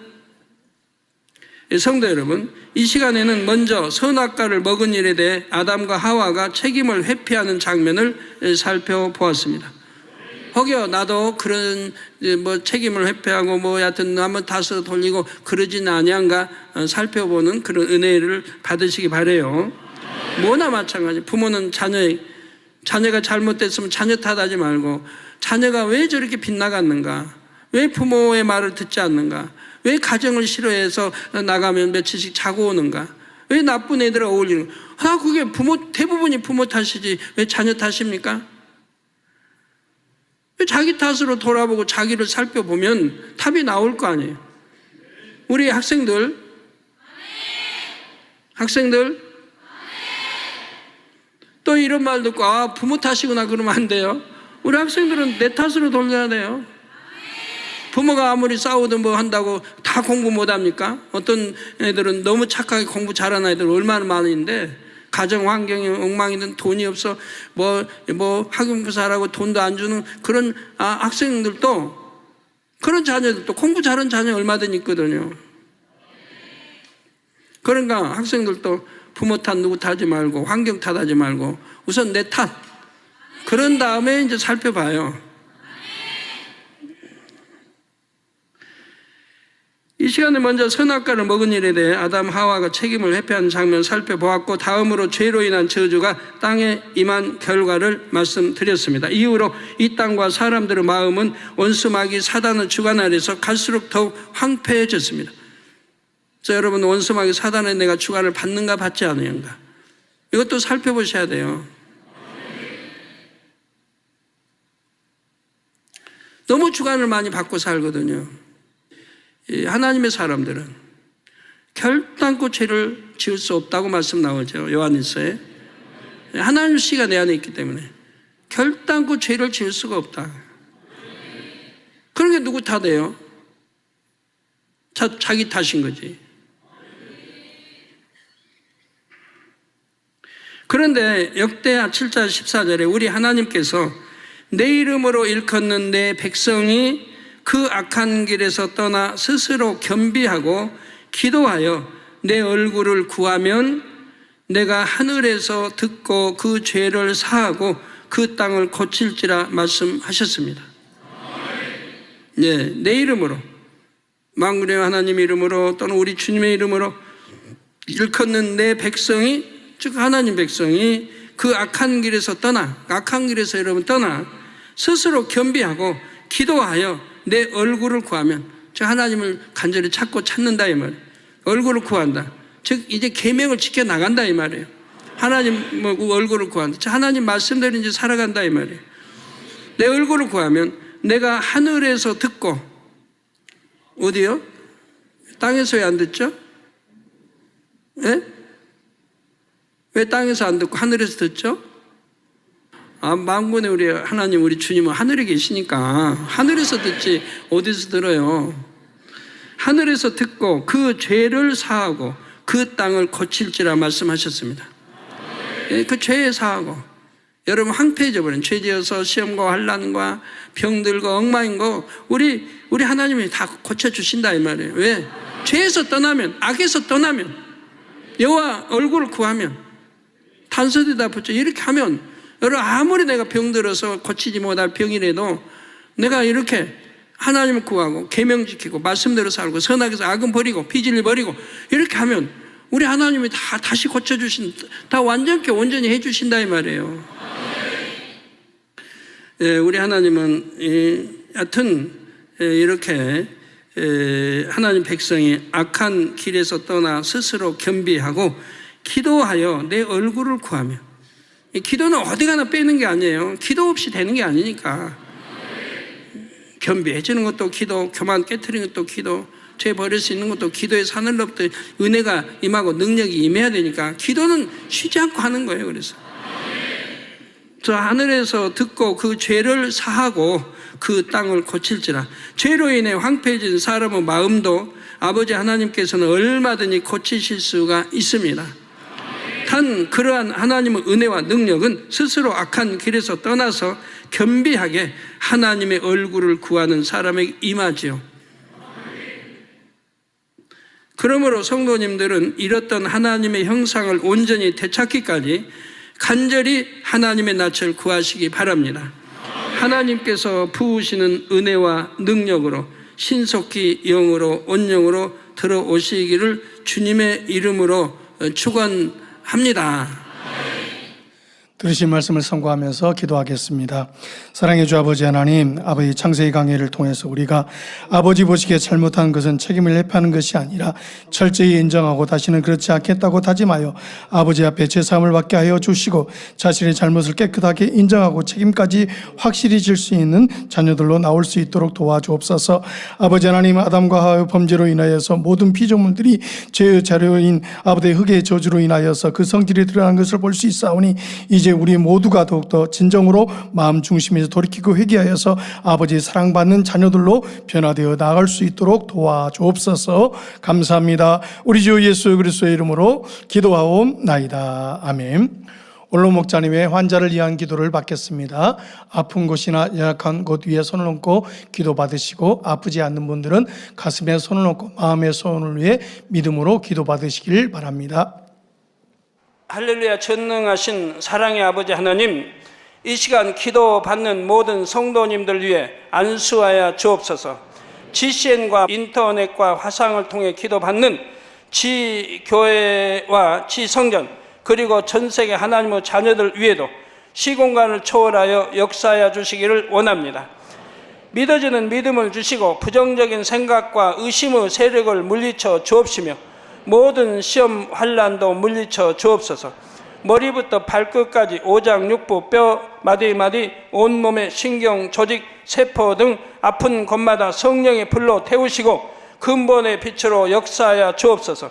L: 성도 여러분, 이 시간에는 먼저 선악과를 먹은 일에 대해 아담과 하와가 책임을 회피하는 장면을 살펴보았습니다. 혹여 나도 그런 책임을 회피하고 여하튼 한번 다스 돌리고 그러진 아니한가 살펴보는 그런 은혜를 받으시기 바라요. 뭐나 마찬가지. 부모는 자녀가 잘못됐으면 자녀 탓하지 말고 자녀가 왜 저렇게 빗나갔는가, 왜 부모의 말을 듣지 않는가, 왜 가정을 싫어해서 나가면 며칠씩 자고 오는가, 왜 나쁜 애들하고 어울리는가. 그게 대부분이 부모 탓이지 왜 자녀 탓입니까? 자기 탓으로 돌아보고 자기를 살펴보면 답이 나올 거 아니에요. 우리 학생들 또 이런 말 듣고 부모 탓이구나 그러면 안 돼요. 우리 학생들은 내 탓으로 돌려야 돼요. 부모가 아무리 싸우든 한다고 다 공부 못합니까? 어떤 애들은 너무 착하게 공부 잘하는 애들 얼마나 많은데 가정 환경이 엉망이든 돈이 없어 학용부사라고 돈도 안 주는 그런 학생들도, 그런 자녀들도, 공부 잘하는 자녀 얼마든 있거든요. 그러니까 학생들도 부모 탓 누구 탓하지 말고 환경 탓하지 말고 우선 내 탓, 그런 다음에 이제 살펴봐요. 이 시간에 먼저 선악과를 먹은 일에 대해 아담 하와가 책임을 회피하는 장면을 살펴보았고, 다음으로 죄로 인한 저주가 땅에 임한 결과를 말씀드렸습니다. 이후로 이 땅과 사람들의 마음은 원수마귀 사단의 주관 아래서 갈수록 더욱 황폐해졌습니다. 여러분, 원수마귀 사단에 내가 주관을 받는가 받지 않는가, 이것도 살펴보셔야 돼요. 너무 주관을 많이 받고 살거든요. 하나님의 사람들은 결단코 죄를 지을 수 없다고 말씀 나오죠. 요한일서에. 하나님 씨가 내 안에 있기 때문에 결단코 죄를 지을 수가 없다. 그런 게 누구 탓이에요? 자기 탓인 거지. 그런데 역대하 7장 14절에 우리 하나님께서 내 이름으로 일컫는 내 백성이 그 악한 길에서 떠나 스스로 겸비하고 기도하여 내 얼굴을 구하면 내가 하늘에서 듣고 그 죄를 사하고 그 땅을 고칠지라 말씀하셨습니다. 네, 내 이름으로, 만군의 하나님 이름으로 또는 우리 주님의 이름으로 일컫는 내 백성이, 즉 하나님 백성이 그 악한 길에서 여러분 떠나 스스로 겸비하고 기도하여 내 얼굴을 구하면, 즉 하나님을 간절히 찾는다 이 말이에요. 얼굴을 구한다, 즉 이제 계명을 지켜 나간다 이 말이에요. 하나님 얼굴을 구한다, 즉 하나님 말씀대로 이제 살아간다 이 말이에요. 내 얼굴을 구하면 내가 하늘에서 듣고, 어디요? 땅에서 왜 안 듣죠? 예? 왜 땅에서 안 듣고 하늘에서 듣죠? 만군의 우리 하나님, 우리 주님은 하늘에 계시니까 하늘에서 듣지 어디서 들어요? 하늘에서 듣고 그 죄를 사하고 그 땅을 고칠지라 말씀하셨습니다. 그 죄에 사하고, 여러분 황폐해져 버린 죄지어서 시험과 환난과 병들고 엉망인 거 우리 하나님이 다 고쳐주신다 이 말이에요. 왜? 죄에서 떠나면, 악에서 떠나면, 여호와 얼굴을 구하면, 단서에다 붙여 이렇게 하면, 여러분 아무리 내가 병들어서 고치지 못할 병이라도 내가 이렇게 하나님을 구하고 계명 지키고 말씀대로 살고 선악에서 악은 버리고 비진리 버리고 이렇게 하면 우리 하나님이 다시 다 온전히 해주신다 이 말이에요. 우리 하나님은 하여튼 이렇게 하나님 백성이 악한 길에서 떠나 스스로 겸비하고 기도하여 내 얼굴을 구하며, 기도는 어디 가나 빼는 게 아니에요. 기도 없이 되는 게 아니니까. 겸비해지는 것도 기도, 교만 깨트리는 것도 기도, 죄 버릴 수 있는 것도 기도의 산을로부터 은혜가 임하고 능력이 임해야 되니까 기도는 쉬지 않고 하는 거예요. 그래서 저 하늘에서 듣고 그 죄를 사하고 그 땅을 고칠지라. 죄로 인해 황폐해진 사람의 마음도 아버지 하나님께서는 얼마든지 고치실 수가 있습니다. 단 그러한 하나님의 은혜와 능력은 스스로 악한 길에서 떠나서 겸비하게 하나님의 얼굴을 구하는 사람에게 임하지요. 그러므로 성도님들은 잃었던 하나님의 형상을 온전히 되찾기까지 간절히 하나님의 낯을 구하시기 바랍니다. 하나님께서 부으시는 은혜와 능력으로 신속히 영으로 온영으로 들어오시기를 주님의 이름으로 축원합니다.
A: 들으신 말씀을 선고하면서 기도하겠습니다. 사랑의 주 아버지 하나님, 아버지 창세기 강해를 통해서 우리가 아버지 보시기에 잘못한 것은 책임을 회피하는 것이 아니라 철저히 인정하고 다시는 그렇지 않겠다고 다짐하여 아버지 앞에 제사함을 받게 하여 주시고 자신의 잘못을 깨끗하게 인정하고 책임까지 확실히 질 수 있는 자녀들로 나올 수 있도록 도와주옵소서. 아버지 하나님, 아담과 하와의 범죄로 인하여서 모든 피조물들이 죄의 자료인 아버지의 흑의 저주로 인하여서 그 성질이 드러난 것을 볼 수 있사오니 이제 우리 모두가 더욱더 진정으로 마음 중심에서 돌이키고 회개하여서 아버지의 사랑받는 자녀들로 변화되어 나아갈 수 있도록 도와주옵소서. 감사합니다. 우리 주 예수 그리스도의 이름으로 기도하옵나이다. 아멘. 오늘 목자님의 환자를 위한 기도를 받겠습니다. 아픈 곳이나 연약한 곳 위에 손을 얹고 기도 받으시고, 아프지 않는 분들은 가슴에 손을 얹고 마음의 소원을 위해 믿음으로 기도 받으시길 바랍니다.
L: 할렐루야. 전능하신 사랑의 아버지 하나님, 이 시간 기도 받는 모든 성도님들 위해 안수하여 주옵소서. GCN과 인터넷과 화상을 통해 기도 받는 지교회와 지성전 그리고 전 세계 하나님의 자녀들 위에도 시공간을 초월하여 역사하여 주시기를 원합니다. 믿어지는 믿음을 주시고 부정적인 생각과 의심의 세력을 물리쳐 주옵시며 모든 시험 환난도 물리쳐 주옵소서. 머리부터 발끝까지 오장육부 뼈 마디마디 온몸의 신경 조직 세포 등 아픈 곳마다 성령의 불로 태우시고 근본의 빛으로 역사하여 주옵소서.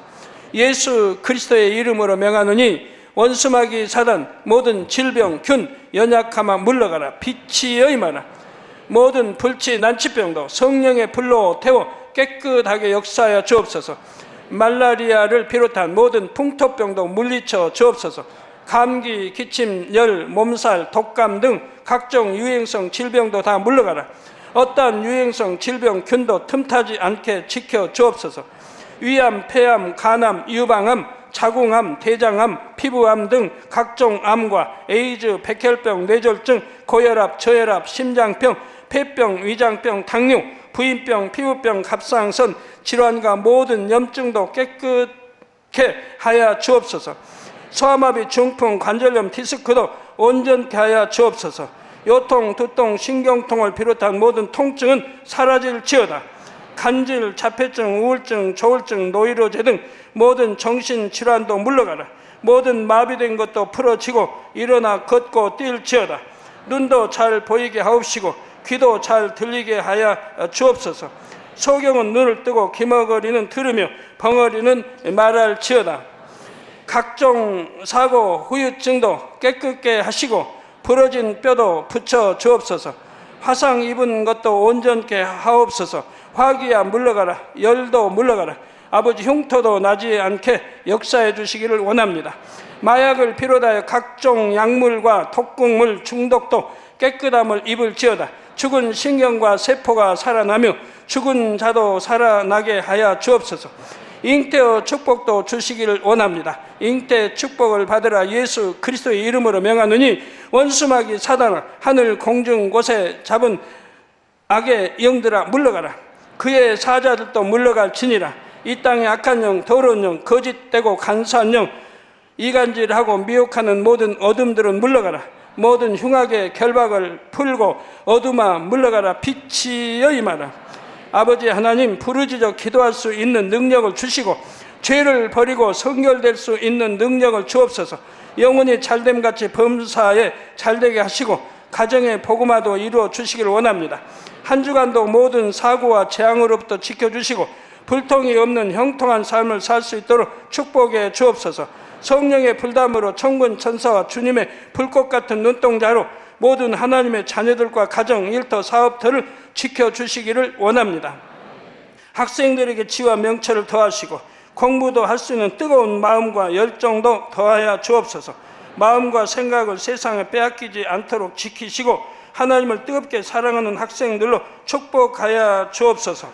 L: 예수 그리스도의 이름으로 명하노니 원수마귀 사단 모든 질병 균 연약함아 물러가라. 빛이 여임하라. 모든 불치 난치병도 성령의 불로 태워 깨끗하게 역사하여 주옵소서. 말라리아를 비롯한 모든 풍토병도 물리쳐 주옵소서. 감기, 기침, 열, 몸살, 독감 등 각종 유행성 질병도 다 물러가라. 어떠한 유행성 질병 균도 틈타지 않게 지켜 주옵소서. 위암, 폐암, 간암, 유방암, 자궁암, 대장암, 피부암 등 각종 암과 에이즈, 백혈병, 뇌졸중, 고혈압, 저혈압, 심장병, 폐병, 위장병, 당뇨, 부인병, 피부병, 갑상선 질환과 모든 염증도 깨끗게 하여 주옵소서. 소아마비, 중풍, 관절염, 디스크도 온전케 하여 주옵소서. 요통, 두통, 신경통을 비롯한 모든 통증은 사라질지어다. 간질, 자폐증, 우울증, 조울증, 노이로제 등 모든 정신질환도 물러가라. 모든 마비된 것도 풀어지고 일어나 걷고 뛸지어다. 눈도 잘 보이게 하옵시고 귀도 잘 들리게 하여 주옵소서. 소경은 눈을 뜨고 기머거리는 들으며 벙어리는 말할지어다. 각종 사고 후유증도 깨끗게 하시고 부러진 뼈도 붙여 주옵소서. 화상 입은 것도 온전케 하옵소서. 화기야 물러가라. 열도 물러가라. 아버지 흉터도 나지 않게 역사해 주시기를 원합니다. 마약을 비롯하여 각종 약물과 독극물 중독도 깨끗함을 입을지어다. 죽은 신경과 세포가 살아나며 죽은 자도 살아나게 하여 주옵소서. 잉태의 축복도 주시기를 원합니다. 잉태 축복을 받으라. 예수 그리스도의 이름으로 명하노니 원수마귀 사단아 하늘 공중 곳에 잡은 악의 영들아 물러가라. 그의 사자들도 물러갈지니라. 이 땅의 악한 영, 더러운 영, 거짓되고 간사한 영, 이간질하고 미혹하는 모든 어둠들은 물러가라. 모든 흉악의 결박을 풀고 어둠아 물러가라. 빛이 여임하라. 아버지 하나님, 부르짖어 기도할 수 있는 능력을 주시고 죄를 버리고 성결될 수 있는 능력을 주옵소서. 영혼이 잘됨같이 범사에 잘되게 하시고 가정의 복음화도 이루어 주시기를 원합니다. 한 주간도 모든 사고와 재앙으로부터 지켜주시고 불통이 없는 형통한 삶을 살 수 있도록 축복해 주옵소서. 성령의 불담으로 천군 천사와 주님의 불꽃 같은 눈동자로 모든 하나님의 자녀들과 가정, 일터, 사업터를 지켜주시기를 원합니다. 학생들에게 지와 명철을 더하시고 공부도 할 수 있는 뜨거운 마음과 열정도 더하여 주옵소서. 마음과 생각을 세상에 빼앗기지 않도록 지키시고 하나님을 뜨겁게 사랑하는 학생들로 축복하여 주옵소서.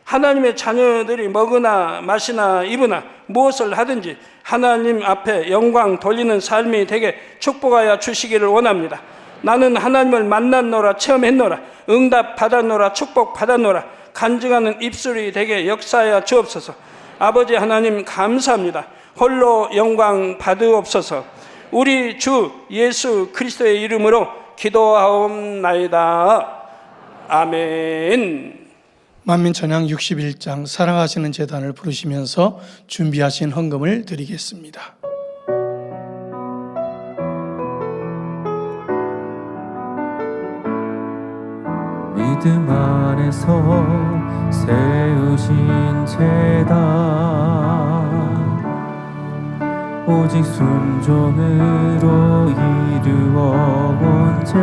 L: 하나님의 자녀들이 먹으나 마시나 입으나 무엇을 하든지 하나님 앞에 영광 돌리는 삶이 되게 축복하여 주시기를 원합니다. 나는 하나님을 만났노라, 체험했노라, 응답 받았노라, 축복 받았노라, 간증하는 입술이 되게 역사하여 주옵소서. 아버지 하나님 감사합니다. 홀로 영광 받으옵소서. 우리 주 예수 그리스도의 이름으로 기도하옵나이다. 아멘.
A: 만민천양 61장 사랑하시는 제단을 부르시면서 준비하신 헌금을 드리겠습니다.
B: 믿음 안에서 세우신 제단 오직 순종으로 이루어온 제단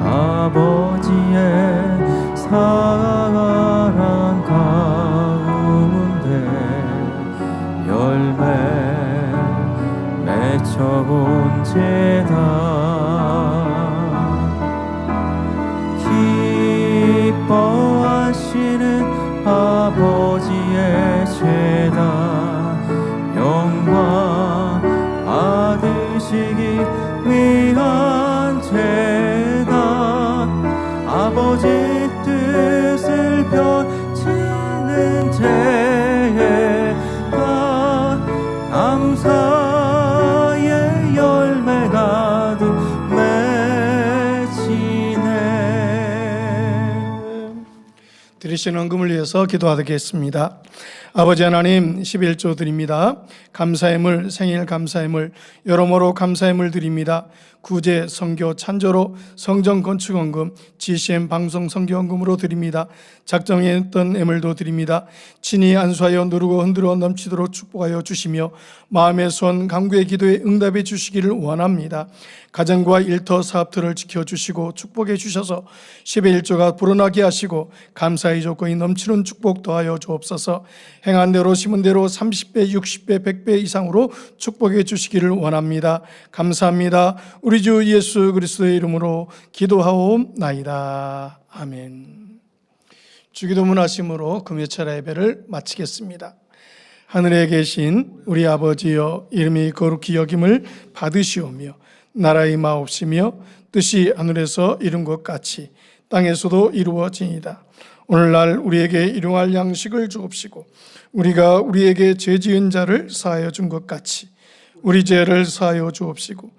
B: 아버지의 사랑 가운데 열매 맺혀온 제단 기뻐하시는 아버지의 제단 영광 받으시기 위한 제단 아버지 뜻을 펼치는 제단 감사의 열매 가득
A: 드리시는 헌금을 위해서 기도하겠습니다. 아버지 하나님 11조 드립니다. 감사함을 생일 감사함을 여러모로 감사함을 드립니다. 구제 선교 찬조로 성전 건축 헌금 GCM 방송 선교 헌금으로 드립니다. 작정했던 애물도 드립니다. 친히 안수하여 누르고 흔들어 넘치도록 축복하여 주시며 마음의 소원 간구의 기도에 응답해 주시기를 원합니다. 가정과 일터 사업터를 지켜주시고 축복해 주셔서 11조가 불어나게 하시고 감사의 조건이 넘치는 축복 더하여 주옵소서. 행한 대로 심은 대로 30배, 60배, 100배 이상으로 축복해 주시기를 원합니다. 감사합니다. 우리 주 예수 그리스도의 이름으로 기도하옵나이다. 아멘. 주기도문 하심으로 금요철 예배를 마치겠습니다. 하늘에 계신 우리 아버지여 이름이 거룩히 여김을 받으시오며 나라의 마옵시며 뜻이 하늘에서 이룬 것 같이 땅에서도 이루어지이다. 오늘날 우리에게 일용할 양식을 주옵시고 우리가 우리에게 죄 지은 자를 사하여 준 것 같이 우리 죄를 사하여 주옵시고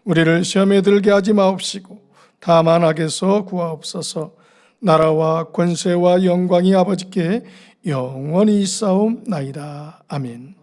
A: 우리를 시험에 들게 하지 마옵시고 다만 악에서 구하옵소서. 나라와 권세와 영광이 아버지께 영원히 있사옵나이다. 아멘.